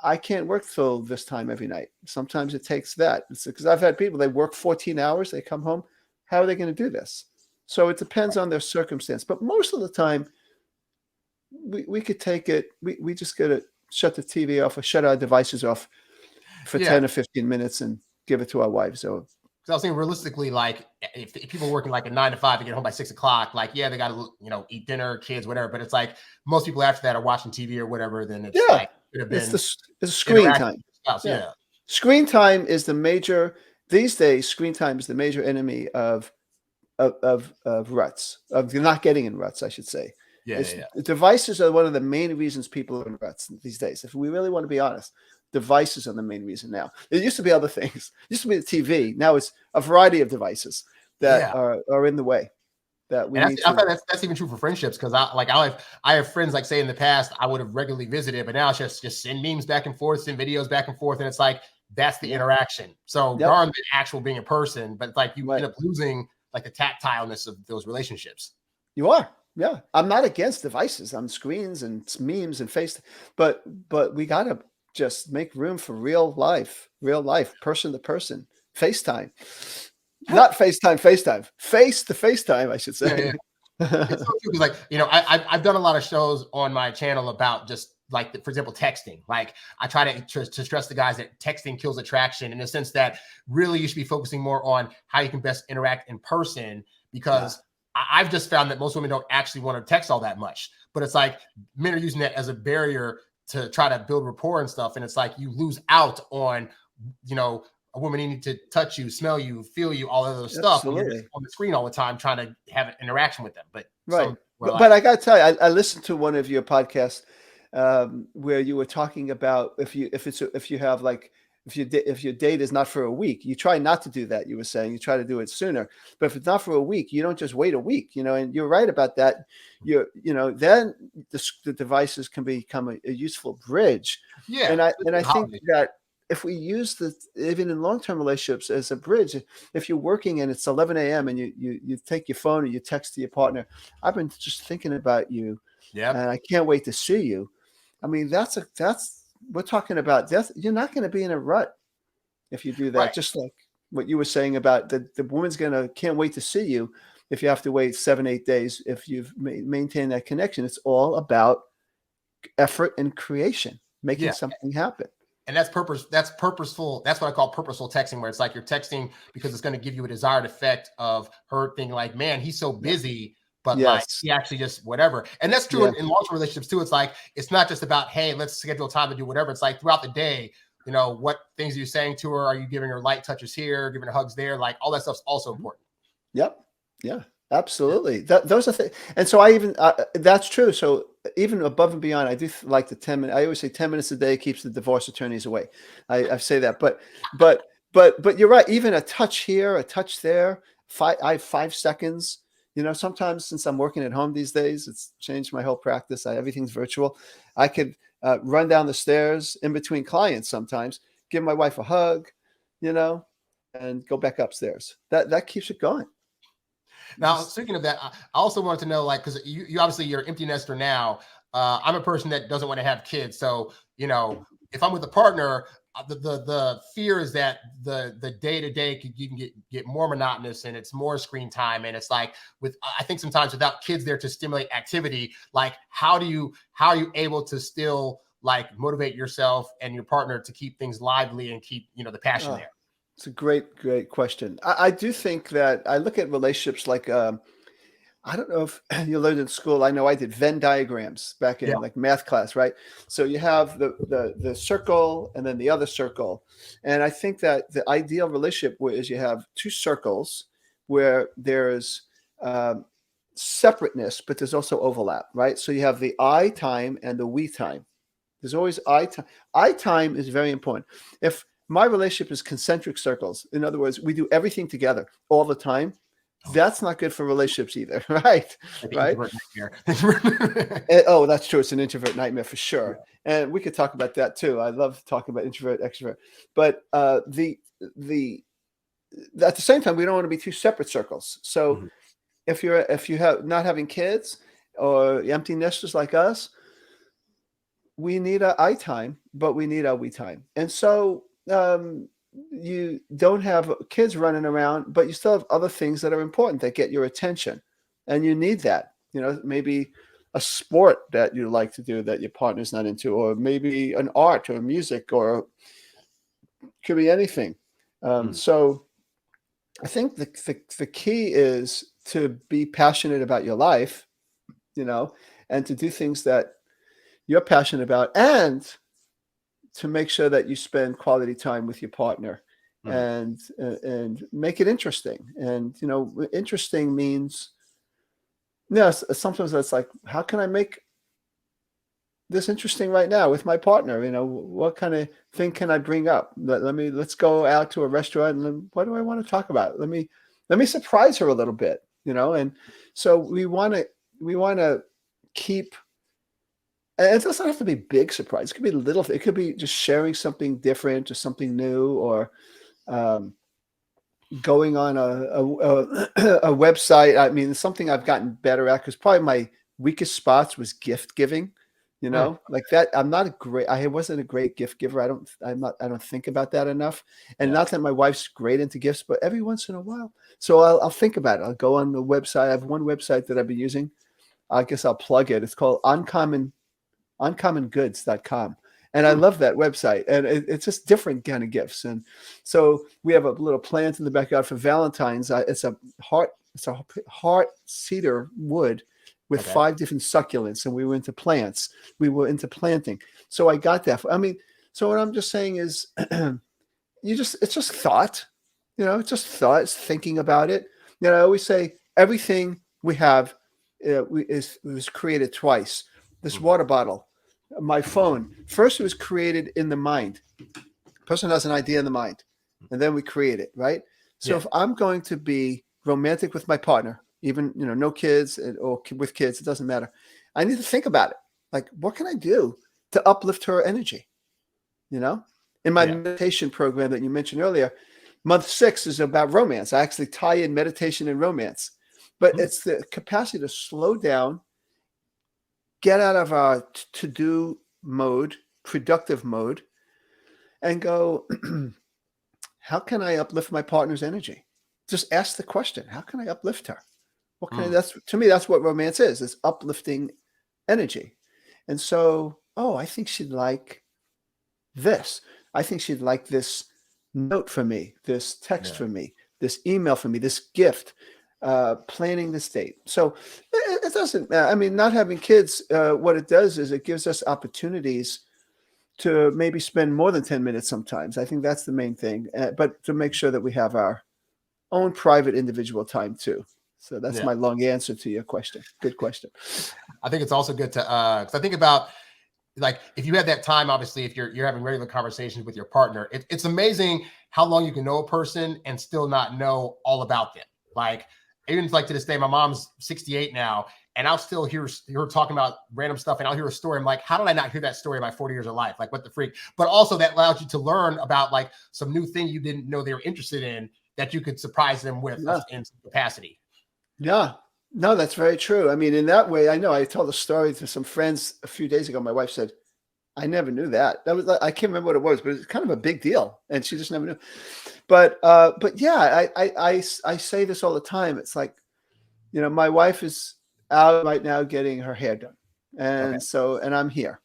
Speaker 2: I can't work till this time every night. Sometimes it takes that. Because I've had people, they work 14 hours, they come home. How are they going to do this? So it depends on their circumstance. But most of the time, we could take it. We just got to shut the TV off or shut our devices off for 10 or 15 minutes and give it to our wives. So
Speaker 1: I was saying, realistically, like if people are working like a 9 to 5 and get home by 6 o'clock, like, they got to, eat dinner, kids, whatever. But it's like most people after that are watching TV or whatever. Then it's like,
Speaker 2: it's screen time. Screen time is the major, these days, screen time is the major enemy of ruts, of not getting in ruts, I should say. Devices are one of the main reasons people are in ruts these days. If we really want to be honest, devices are the main reason now. It used to be other things. It used to be the TV. Now it's a variety of devices that are in the way. That we need. I
Speaker 1: thought that's even true for friendships, because I have friends, like, say in the past I would have regularly visited, but now it's just send memes back and forth, send videos back and forth, and it's like that's the interaction. So darn the actual being a person, but it's like you end up losing like the tactileness of those relationships.
Speaker 2: You are. Yeah. I'm not against devices on screens and memes and face, but we gotta just make room for real life, person to person, FaceTime. Not FaceTime, face to FaceTime, I should say.
Speaker 1: It's so true, because I've done a lot of shows on my channel about just like, for example, texting. Like, I try to stress the guys that texting kills attraction, in the sense that really you should be focusing more on how you can best interact in person, because I've just found that most women don't actually want to text all that much, but it's like men are using that as a barrier to try to build rapport and stuff. And it's like you lose out on, a woman needing to touch you, smell you, feel you, all of those stuff. When you're just on the screen all the time trying to have an interaction with them. But
Speaker 2: but I got to tell you, I listened to one of your podcasts where you were talking about if your date is not for a week, you try not to do that. You were saying you try to do it sooner, but if it's not for a week, you don't just wait a week, and you're right about that. Then the devices can become a useful bridge. And I think that if we use even in long-term relationships as a bridge, if you're working and it's 11 a.m. and you take your phone and you text to your partner, I've been just thinking about you, and I can't wait to see you. I mean, we're talking about death. You're not going to be in a rut if you do that. Right. Just like what you were saying about the woman's can't wait to see you if you have to wait 7-8 days. If you've maintained that connection, it's all about effort and creation, making something happen.
Speaker 1: And that's purposeful. That's what I call purposeful texting, where it's like you're texting because it's going to give you a desired effect of her thinking like, man, he's so busy. But like he actually just whatever. And that's true in long-term relationships too. It's like, it's not just about, hey, let's schedule time to do whatever. It's like throughout the day, what things are you saying to her? Are you giving her light touches here, giving her hugs there? Like, all that stuff's also important.
Speaker 2: Yep. Yeah, absolutely. Those are things. And so that's true. So even above and beyond, I do like the 10 minutes. I always say 10 minutes a day keeps the divorce attorneys away. I say that, but you're right. Even a touch here, a touch there, 5 seconds. Sometimes since I'm working at home these days, it's changed my whole practice. Everything's virtual. I could run down the stairs in between clients sometimes, give my wife a hug, and go back upstairs. That keeps it going.
Speaker 1: Now, speaking of that, I also wanted to know, because you obviously you're an empty nester now. I'm a person that doesn't want to have kids. So, if I'm with a partner, the fear is that the day-to-day you can get more monotonous, and it's more screen time. And it's I think sometimes without kids there to stimulate activity, how are you able to still motivate yourself and your partner to keep things lively and keep, the passion there?
Speaker 2: It's a great question. I do think that I look at relationships I don't know if you learned in school. I know I did Venn diagrams back in math class, right? So you have the circle and then the other circle. And I think that the ideal relationship is you have two circles where there's separateness, but there's also overlap, right? So you have the I time and the we time. There's always I time. I time is very important. If my relationship is concentric circles, in other words, we do everything together all the time, that's not good for relationships either, right? Right. Oh, that's true. It's an introvert nightmare for sure. Yeah. And we could talk about that too. I love talking about introvert, extrovert. But at the same time, we don't want to be two separate circles. So if you have not having kids or empty nesters like us, we need our I time, but we need our we time. And so you don't have kids running around, but you still have other things that are important that get your attention, and you need that. Maybe a sport that you like to do that your partner's not into, or maybe an art or music, or could be anything. So I think the key is to be passionate about your life, and to do things that you're passionate about, and to make sure that you spend quality time with your partner, and make it interesting. And, interesting means, sometimes that's how can I make this interesting right now with my partner? What kind of thing can I bring up? Let's go out to a restaurant, and what do I want to talk about? Let me surprise her a little bit, and so we want to keep. And it doesn't have to be big surprise. It could be little. It could be just sharing something different or something new, or going on a website. I mean, something I've gotten better at, because probably my weakest spots was gift giving. Like that. I wasn't a great gift giver. I don't think about that enough. And not that my wife's great into gifts, but every once in a while. So I'll think about it. I'll go on the website. I have one website that I've been using. I guess I'll plug it. It's called uncommonGoods.com. And I love that website. And it's just different kind of gifts. And so we have a little plant in the backyard for Valentine's. It's a heart cedar wood with 5 different succulents. And we were into plants. We were into planting. So I got that. So what I'm just saying is it's just thought, it's just thought. It's thinking about it. I always say everything we have was created twice. This water bottle, my phone. First, it was created in the mind. A person has an idea in the mind, and then we create it, right? So if I'm going to be romantic with my partner, even, no kids or with kids, it doesn't matter. I need to think about it. What can I do to uplift her energy? In my meditation program that you mentioned earlier, month 6 is about romance. I actually tie in meditation and romance, but it's the capacity to slow down, get out of our to-do mode, productive mode, and go, how can I uplift my partner's energy? Just ask the question, how can I uplift her? What can to me, that's what romance is. It's uplifting energy. And so, I think she'd like this. I think she'd like this note from me, this text from me, this email from me, this gift. Planning this date. So it doesn't, not having kids, what it does is it gives us opportunities to maybe spend more than 10 minutes sometimes. I think that's the main thing, but to make sure that we have our own private individual time too. So that's my long answer to your question. Good question.
Speaker 1: I think it's also good to, because I think about, if you have that time, obviously, if you're having regular conversations with your partner, it's amazing how long you can know a person and still not know all about them. even like to this day, my mom's 68 now, and I'll still hear her talking about random stuff, and I'll hear a story. I'm like, how did I not hear that story in my 40 years of life? Like, what the freak? But also that allows you to learn about like some new thing you didn't know they were interested in that you could surprise them with in some capacity.
Speaker 2: Yeah. No, that's very true. I mean, in that way, I know I told a story to some friends a few days ago. My wife said, I never knew that. That was, I can't remember what it was, but it's kind of a big deal. And she just never knew. But yeah, I say this all the time. It's like, you know, my wife is out right now getting her hair done. And and I'm here.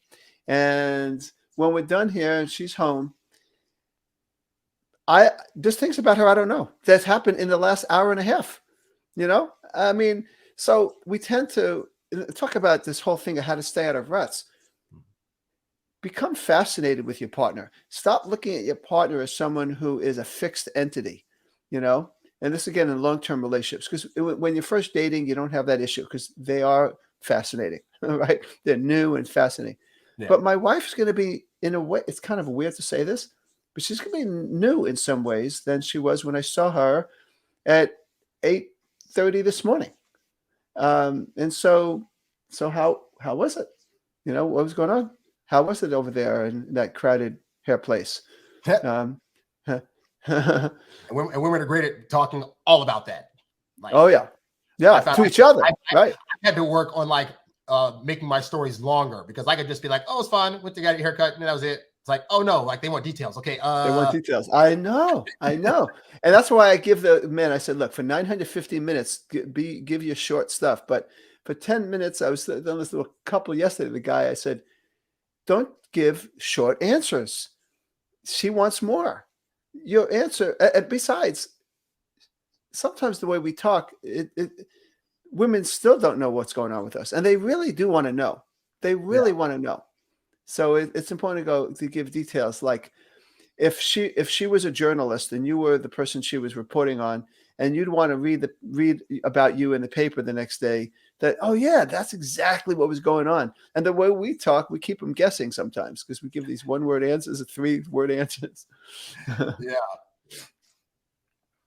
Speaker 2: And when we're done here and she's home, there's things about her I don't know that's happened in the last hour and a half. You know, I mean, so we tend to talk about this whole thing of how to stay out of ruts. Become fascinated with your partner. Stop looking at your partner as someone who is a fixed entity, you know, and this again in long-term relationships, because when you're first dating, you don't have that issue because they are fascinating, right? They're new and fascinating. Yeah. But my wife's going to be, in a way, it's kind of weird to say this, but she's going to be new in some ways than she was when I saw her at 8:30 this morning. And so how was it? You know, what was going on? How was it over there in that crowded hair place?
Speaker 1: And women are great at talking all about that.
Speaker 2: Like, oh yeah, to each other, right?
Speaker 1: I had to work on like making my stories longer because I could just be like, "Oh, it's fun. Went to get a haircut, and that was it." It's like, "Oh no, like they want details." Okay,
Speaker 2: they want details. I know, and that's why I give the men. I said, "Look, for 950 minutes, give you short stuff, but for 10 minutes, I was done this little couple yesterday. The guy, I said, don't give short answers. She wants more. Your answer, and besides, sometimes the way we talk, women still don't know what's going on with us, and they really do want to know. They really want to know. So it's important to give details. Like if she was a journalist and you were the person she was reporting on, and you'd want to read about you in the paper the next day, that, oh yeah, that's exactly what was going on. And the way we talk, we keep them guessing sometimes because we give these 1-word answers or 3-word answers.
Speaker 1: Yeah.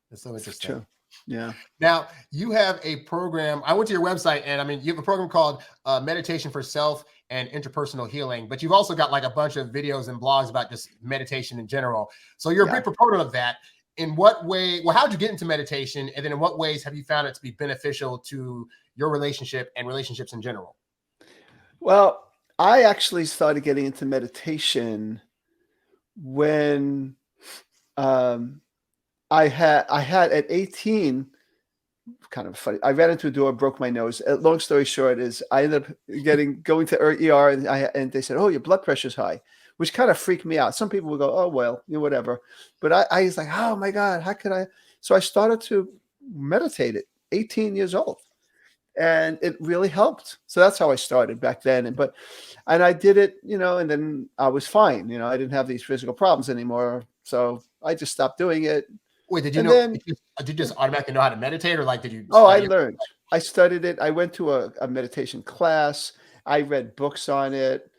Speaker 1: That's so interesting.
Speaker 2: That's true. Yeah.
Speaker 1: Now you have a program. I went to your website, and I mean, you have a program called Meditation for Self and Interpersonal Healing, but you've also got like a bunch of videos and blogs about just meditation in general. So you're a big proponent of that. In what way, well, how did you get into meditation? And then in what ways have you found it to be beneficial to your relationship and relationships in general?
Speaker 2: Well, I actually started getting into meditation when I had at 18, kind of funny. I ran into a door, broke my nose. Long story short is I ended up going to ER and they said, oh, your blood pressure's high, which kind of freaked me out. Some people would go, oh, well, you know, whatever. But I was like, oh my God, how could I? So I started to meditate at 18 years old. And it really helped. So that's how I started back then. And I did it, you know, and then I was fine. You know, I didn't have these physical problems anymore. So I just stopped doing it.
Speaker 1: Wait, did you just automatically know how to meditate, or like did you?
Speaker 2: Oh, I learned. I studied it. I went to a meditation class. I read books on it.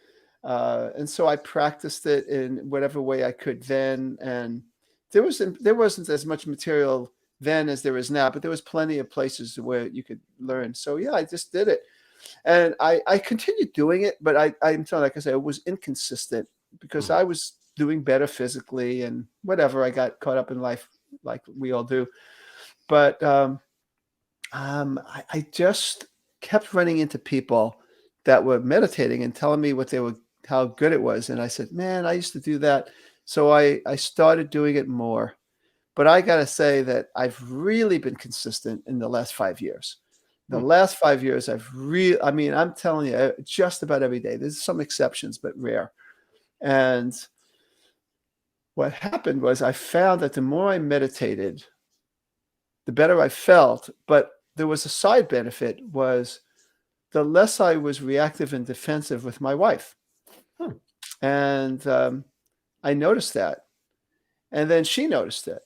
Speaker 2: And so I practiced it in whatever way I could then. And there wasn't as much material then as there is now, but there was plenty of places where you could learn. So yeah, I just did it. And I continued doing it, but I'm telling, like I said, it was inconsistent because I was doing better physically and whatever. I got caught up in life like we all do. But I just kept running into people that were meditating and telling me how good it was. And I said, man, I used to do that. So I started doing it more. But I got to say that I've really been consistent in the last 5 years. The last 5 years, I'm telling you, just about every day. There's some exceptions, but rare. And what happened was I found that the more I meditated, the better I felt. But there was a side benefit, was the less I was reactive and defensive with my wife. And I noticed that. And then she noticed it.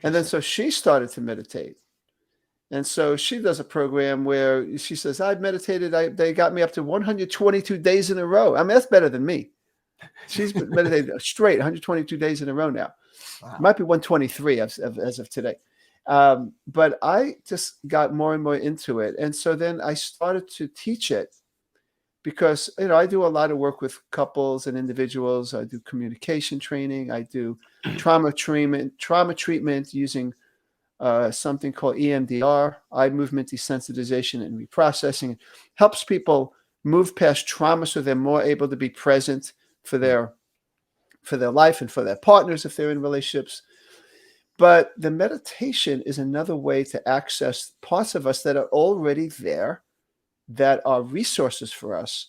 Speaker 2: And then so she started to meditate. And so she does a program where she says, I've meditated. They got me up to 122 days in a row. I mean, that's better than me. She's meditated straight 122 days in a row now. Wow. It might be 123 as of today. But I just got more and more into it. And so then I started to teach it because, I do a lot of work with couples and individuals. I do communication training. I do trauma treatment using something called EMDR, eye movement desensitization and reprocessing. It helps people move past trauma so they're more able to be present for their life and for their partners if they're in relationships. But the meditation is another way to access parts of us that are already there, that are resources for us,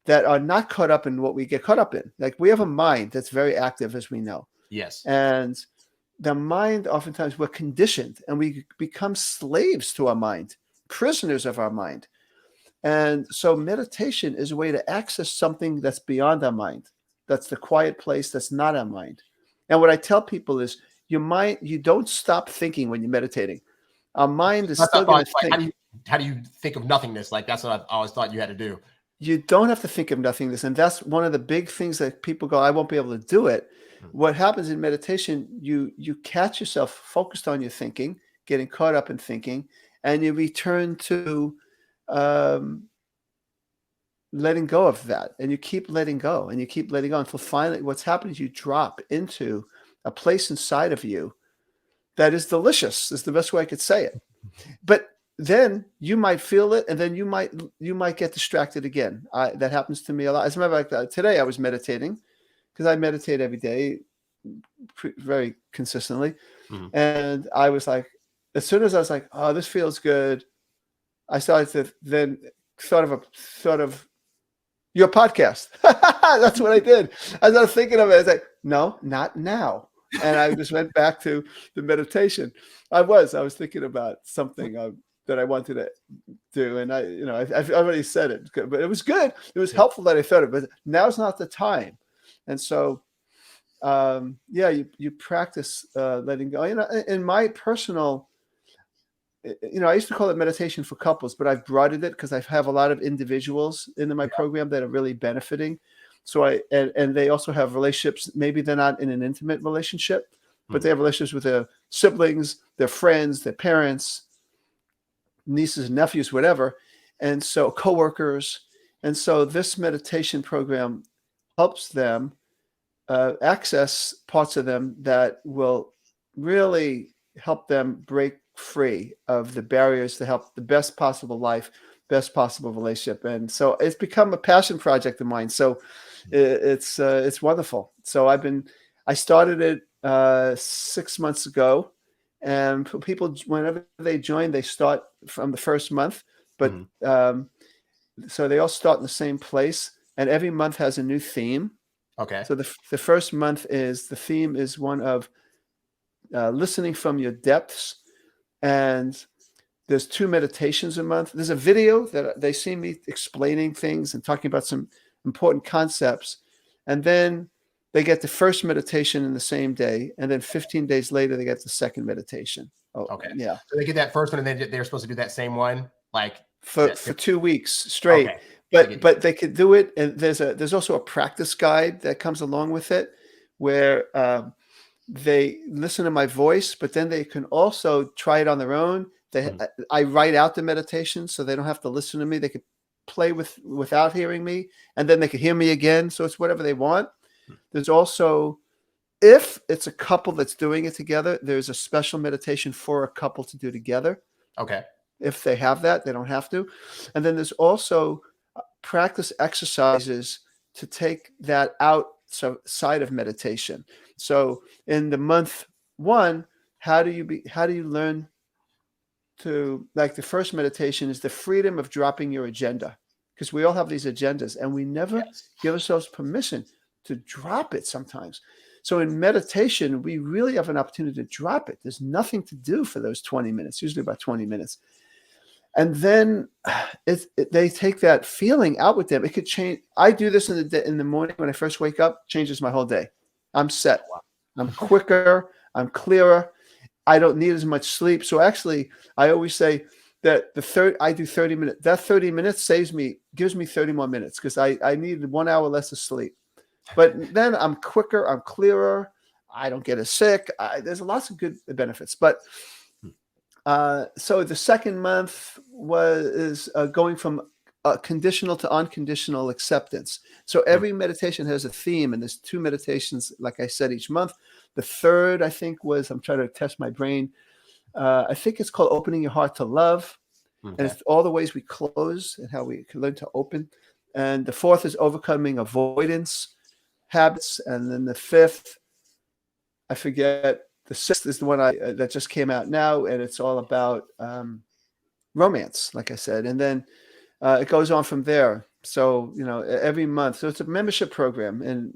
Speaker 2: that are not caught up in what we get caught up in. Like, we have a mind that's very active, as we know.
Speaker 1: Yes.
Speaker 2: And the mind, oftentimes we're conditioned and we become slaves to our mind, prisoners of our mind. And so meditation is a way to access something that's beyond our mind. That's the quiet place that's not our mind. And what I tell people is, your mind, you don't stop thinking when you're meditating. Our mind is still going to think.
Speaker 1: How do you think of nothingness? Like, that's what I've always thought you had to do.
Speaker 2: You don't have to think of nothingness. And that's one of the big things that people go, I won't be able to do it. What happens in meditation, you catch yourself focused on your thinking, getting caught up in thinking, and you return to letting go of that. And you keep letting go, and you keep letting go until finally what's happened is you drop into a place inside of you that is delicious, is the best way I could say it. But then you might feel it, and then you might get distracted again. That happens to me a lot. As a matter of fact, today I was meditating, because I meditate every day very consistently. And I was like, as soon as I was like, oh, this feels good, I started to then thought of your podcast. That's what I did. I started thinking of it. I was like, no, not now. And I just went back to the meditation. I was thinking about something that I wanted to do. And I've already said it, but it was good. It was helpful that I thought it, but now's not the time. And so, you practice letting go. In my personal, I used to call it meditation for couples, but I've broadened it because I have a lot of individuals in my program that are really benefiting. So and they also have relationships. Maybe they're not in an intimate relationship, but they have relationships with their siblings, their friends, their parents, nieces and nephews, whatever. And so coworkers. And so this meditation program helps them access parts of them that will really help them break free of the barriers to help the best possible life, best possible relationship. And so it's become a passion project of mine. So it's wonderful. So I started it 6 months ago, and people, whenever they join, they start from the first month, but so they all start in the same place, and every month has a new theme.
Speaker 1: Okay.
Speaker 2: So the first month the theme is one of listening from your depths. And there's 2 meditations a month. There's a video that they see me explaining things and talking about some important concepts. And then they get the first meditation in the same day. And then 15 days later, they get the second meditation. Oh, okay. Yeah.
Speaker 1: So they get that first one, and then they're supposed to do that same one, like
Speaker 2: for 2 weeks straight. Okay. But they could do it. And there's also a practice guide that comes along with it, where they listen to my voice, but then they can also try it on their own. I write out the meditation, so they don't have to listen to me. They could play without hearing me, and then they could hear me again. So it's whatever they want. There's also, if it's a couple that's doing it together, there's a special meditation for a couple to do together.
Speaker 1: Okay.
Speaker 2: If they have that, they don't have to. And then there's also practice exercises to take that outside of meditation. So in the month 1, how do you learn to, like, the first meditation is the freedom of dropping your agenda, because we all have these agendas and we never give ourselves permission to drop it sometimes. So in meditation, we really have an opportunity to drop it. There's nothing to do for those 20 minutes, usually about 20 minutes. And then they take that feeling out with them. It could change. I do this in the morning when I first wake up, changes my whole day. I'm set. I'm quicker. I'm clearer. I don't need as much sleep. So actually, I always say that I do 30 minutes. That 30 minutes gives me 30 more minutes, because I need 1 hour less of sleep. But then I'm quicker. I'm clearer. I don't get as sick. There's lots of good benefits. But So the second month was going from conditional to unconditional acceptance. So every meditation has a theme, and there's 2 meditations, like I said, each month. The third, I think, was, I'm trying to test my brain. I think it's called Opening Your Heart to Love.
Speaker 1: Okay.
Speaker 2: And it's all the ways we close and how we can learn to open. And the fourth is overcoming avoidance habits. And then the fifth, I forget. The sixth is the one that just came out now, and it's all about romance, like I said. And then it goes on from there. So, every month. So it's a membership program, and,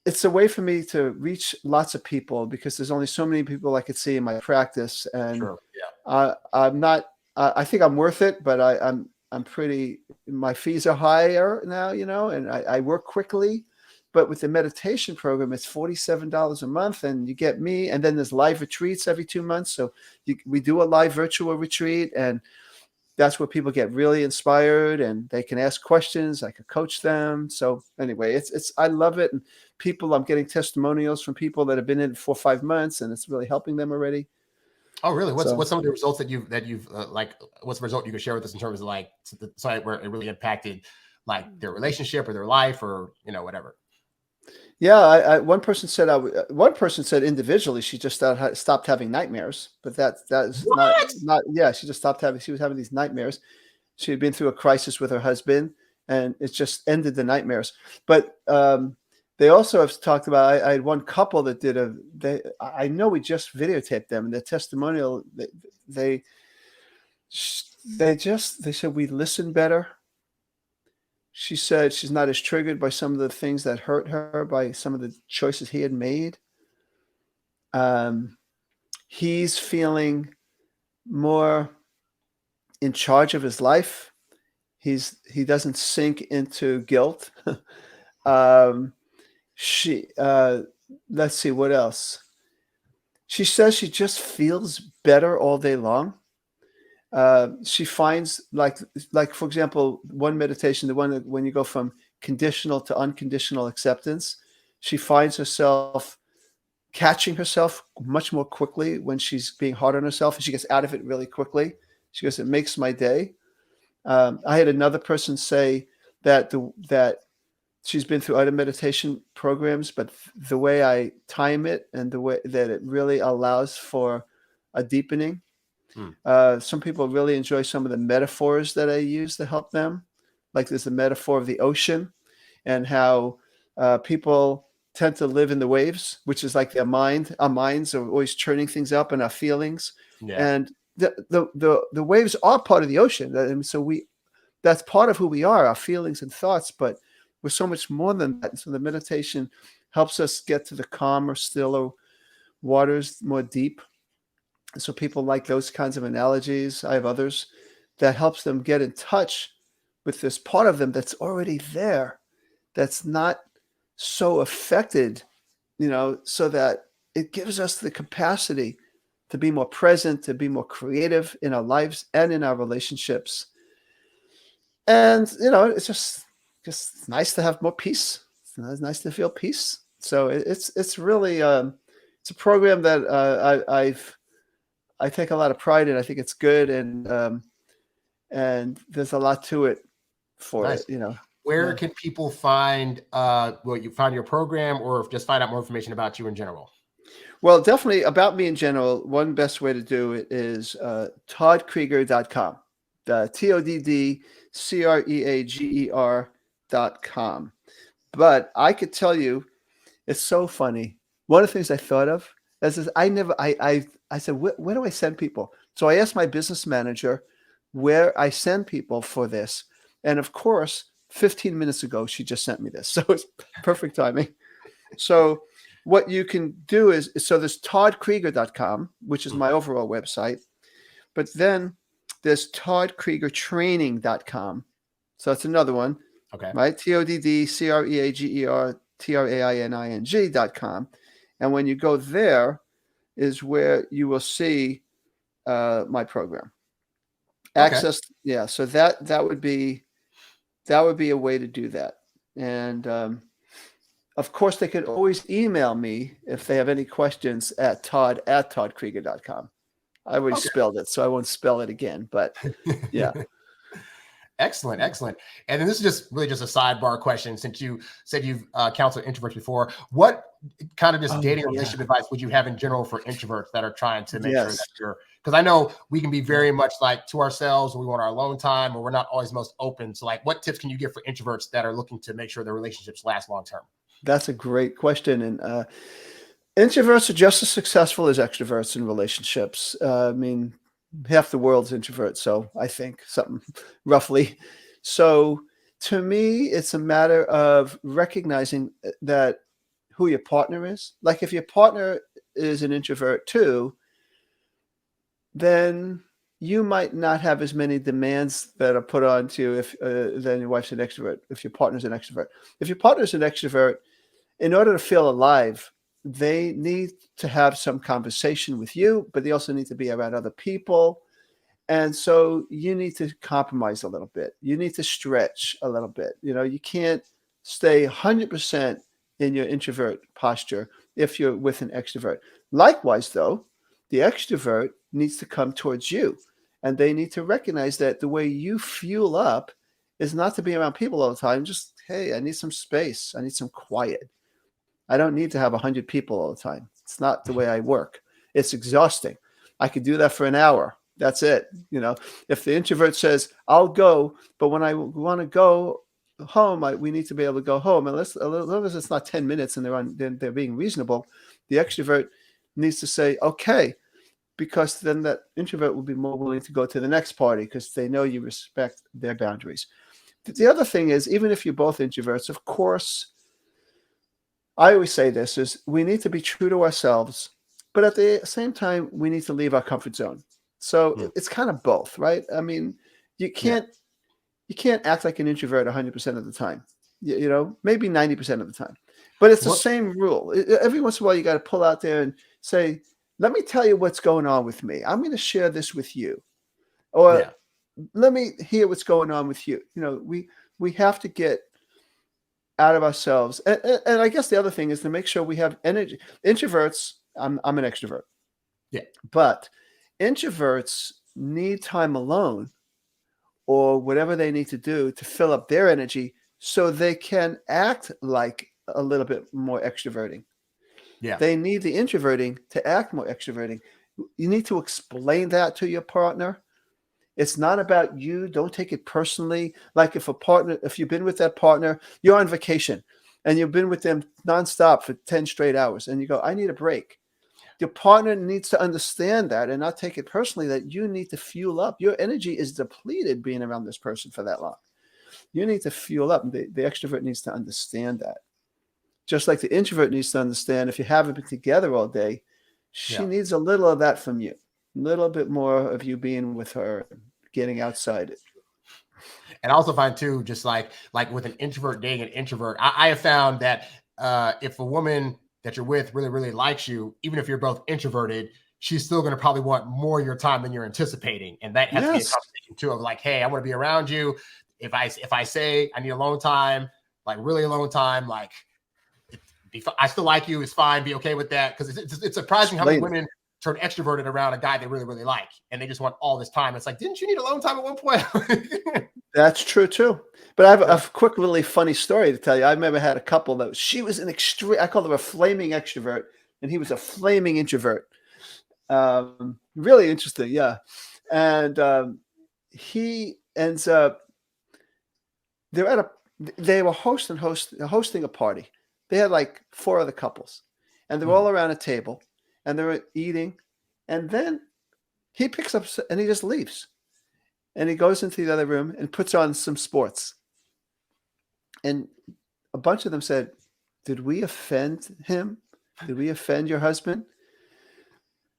Speaker 2: it's a way for me to reach lots of people, because there's only so many people I could see in my practice. And
Speaker 1: Sure. Yeah.
Speaker 2: I'm not, I think I'm worth it, but I'm pretty, my fees are higher now, and I work quickly. But with the meditation program, it's $47 a month, and you get me. And then there's live retreats every 2 months. So we do a live virtual retreat, and that's where people get really inspired, and they can ask questions. I could coach them. So anyway, I love it. And I'm getting testimonials from people that have been in it 4 or 5 months, and it's really helping them already.
Speaker 1: Oh, really? What's some of the results that you've like? What's the result you could share with us in terms of like the site where it really impacted like their relationship or their life, or whatever?
Speaker 2: Yeah, one person said individually she just stopped having nightmares, but that's not. Yeah, she just stopped having. She was having these nightmares. She had been through a crisis with her husband, and it just ended the nightmares. But they also have talked about. I had one couple that did I know we just videotaped them, and their testimonial. They said we listen better. She said she's not as triggered by some of the things that hurt her, by some of the choices he had made. He's feeling more in charge of his life. He doesn't sink into guilt. Let's see what else. She says she just feels better all day long. She finds like for example, one meditation, the one that when you go from conditional to unconditional acceptance, she finds herself catching herself much more quickly when she's being hard on herself, and she gets out of it really quickly. She goes, it makes my day. I had another person say that she's been through other meditation programs, but the way I time it and the way that it really allows for a deepening. Some people really enjoy some of the metaphors that I use to help them. Like there's the metaphor of the ocean, and how people tend to live in the waves, which is like our minds are always churning things up, and our feelings. Yeah. And the waves are part of the ocean. And so that's part of who we are, our feelings and thoughts, but we're so much more than that. And so the meditation helps us get to the calmer, stiller waters, more deep. So people like those kinds of analogies. I have others that helps them get in touch with this part of them that's already there, that's not so affected, so that it gives us the capacity to be more present, to be more creative in our lives and in our relationships. And, it's just nice to have more peace. It's nice to feel peace. So it's really, it's a program that I take a lot of pride in. I think it's good, and there's a lot to it for it.
Speaker 1: Where can people find you find your program, or just find out more information about you in general?
Speaker 2: Well, definitely about me in general. One best way to do it is toddcreager.com. TODDCREAGER.com. But I could tell you, it's so funny. One of the things I thought of is I said, where do I send people? So I asked my business manager where I send people for this. And of course, 15 minutes ago, she just sent me this. So it's perfect timing. So what you can do is there's toddcreager.com, which is my overall website. But then there's toddcreagertraining.com. So that's another one.
Speaker 1: Okay.
Speaker 2: Right? TODDCREAGERTRAINING.com. And when you go there is where you will see my program. Access. Okay. Yeah. So that would be a way to do that. And of course, they could always email me if they have any questions at todd@toddcreager.com. I already
Speaker 1: Okay.
Speaker 2: spelled it, so I won't spell it again. But yeah.
Speaker 1: Excellent, excellent. And then this is just really just a sidebar question. Since you said you've counseled introverts before, what kind of just
Speaker 2: Oh,
Speaker 1: dating or
Speaker 2: yeah.
Speaker 1: relationship advice would you have in general for introverts that are trying to make sure that
Speaker 2: Yes.
Speaker 1: you're, because I know we can be very much like to ourselves, or we want our alone time, or we're not always most open. So like, what tips can you give for introverts that are looking to make sure their relationships last long term?
Speaker 2: That's a great question. And introverts are just as successful as extroverts in relationships. I mean, half the world's introverts, so I think something roughly. So to me, it's a matter of recognizing that who your partner is. Like if your partner is an introvert too, then you might not have as many demands that are put on to you if than your wife's an extrovert, if your partner's an extrovert. If your partner's an extrovert, in order to feel alive, they need to have some conversation with you, but they also need to be around other people. And so you need to compromise a little bit. You need to stretch a little bit. You can't stay 100% in your introvert posture if you're with an extrovert. Likewise, though, the extrovert needs to come towards you, and they need to recognize that the way you fuel up is not to be around people all the time. Just, hey, I need some space. I need some quiet. I don't need to have 100 people all the time. It's not the way I work. It's exhausting. I could do that for an hour. That's it. If the introvert says, I'll go, but when I want to go home, we need to be able to go home. Unless it's not 10 minutes and they're being reasonable, the extrovert needs to say, okay, because then that introvert will be more willing to go to the next party because they know you respect their boundaries. The other thing is, even if you're both introverts, of course, I always say this is we need to be true to ourselves, but at the same time, we need to leave our comfort zone. So it's kind of both, right? I mean, you can't act like an introvert 100% of the time, maybe 90% of the time, but it's the same rule. Every once in a while, you got to pull out there and say, let me tell you what's going on with me. I'm going to share this with you, or let me hear what's going on with you. We have to get out of ourselves. And I guess the other thing is to make sure we have energy. Introverts, I'm an extrovert.
Speaker 1: Yeah.
Speaker 2: But introverts need time alone or whatever they need to do to fill up their energy so they can act like a little bit more extroverting.
Speaker 1: Yeah.
Speaker 2: They need the introverting to act more extroverting. You need to explain that to your partner. It's not about you. Don't take it personally. Like if you've been with that partner, you're on vacation and you've been with them nonstop for 10 straight hours and you go, I need a break. Your partner needs to understand that and not take it personally that you need to fuel up. Your energy is depleted being around this person for that long. You need to fuel up. The extrovert needs to understand that. Just like the introvert needs to understand if you haven't been together all day, she needs a little of that from you. A little bit more of you being with her, getting outside it.
Speaker 1: And I also find too, just like with an introvert dating an introvert, I have found that if a woman that you're with really, really likes you, even if you're both introverted, she's still going to probably want more of your time than you're anticipating. And that has to be a conversation too of like, hey, I want to be around you. If I say I need alone time, like really alone time, like I still like you, it's fine, be okay with that. Because it's surprising how many women turn extroverted around a guy they really, really like. And they just want all this time. It's like, didn't you need alone time at one point?
Speaker 2: That's true too. But I have a quick, really funny story to tell you. I remember I had a couple that she was an extreme, I called her a flaming extrovert, and he was a flaming introvert. Really interesting, yeah. And he ends up, they were hosting a party. They had like 4 other couples, and they're all around a table, and they're eating, and then he picks up and he just leaves. And he goes into the other room and puts on some sports. And a bunch of them said, did we offend him? Did we offend your husband?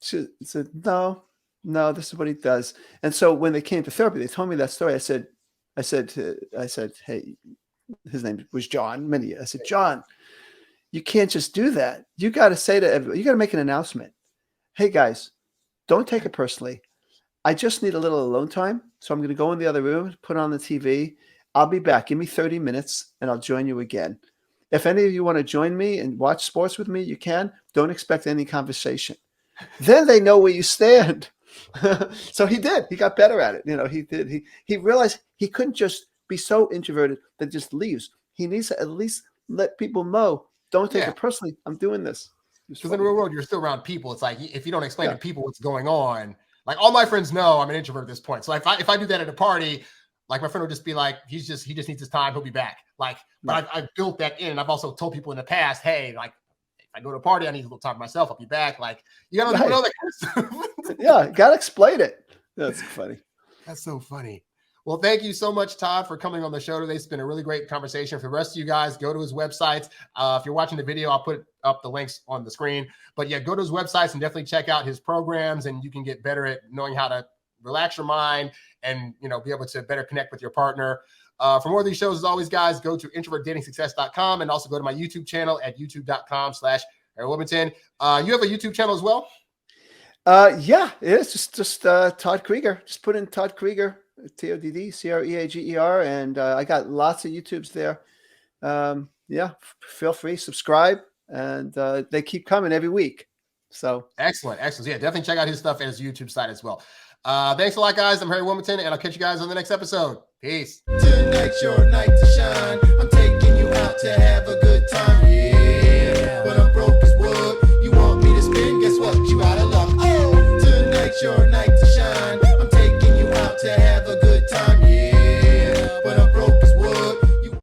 Speaker 2: She said, no, this is what he does. And so when they came to therapy, they told me that story. I said, hey, his name was John. I said, John, you can't just do that. You got to say to everybody, you got to make an announcement. Hey guys, don't take it personally. I just need a little alone time. So I'm going to go in the other room, put on the TV. I'll be back. Give me 30 minutes and I'll join you again. If any of you want to join me and watch sports with me, you can. Don't expect any conversation. Then they know where you stand. So he did. He got better at it. You know, he did. He realized he couldn't just be so introverted that just leaves. He needs to at least let people know. Don't take it personally. I'm doing this.
Speaker 1: Because in the real world, you're still around people. It's like if you don't explain to people what's going on, like all my friends know I'm an introvert at this point. So if I do that at a party, like my friend will just be like, he just needs his time. He'll be back. Like, but I've built that in. And I've also told people in the past, hey, like if I go to a party, I need a little time to myself. I'll be back. Like you gotta know that kind of stuff.
Speaker 2: Yeah, gotta explain it. That's funny.
Speaker 1: That's so funny. Well, thank you so much, Todd, for coming on the show today. It's been a really great conversation. For the rest of you guys, go to his websites. If you're watching the video, I'll put up the links on the screen. But yeah, go to his websites and definitely check out his programs, and you can get better at knowing how to relax your mind and, you know, be able to better connect with your partner. For more of these shows, as always, guys, go to introvertdatingsuccess.com and also go to my YouTube channel at youtube.com/harrywilmington. You have a YouTube channel as well?
Speaker 2: Yeah, it is just Todd Creager. Just put in Todd Creager. Todd Creager, and I got lots of YouTubes there. Yeah, feel free, subscribe, and they keep coming every week. So
Speaker 1: excellent. Yeah, definitely check out his stuff at his YouTube site as well. Thanks a lot, guys. I'm Harry Wilmington, and I'll catch you guys on the next episode. Peace.
Speaker 3: Tonight's your night to shine. I'm taking you out to have a good time. Yeah.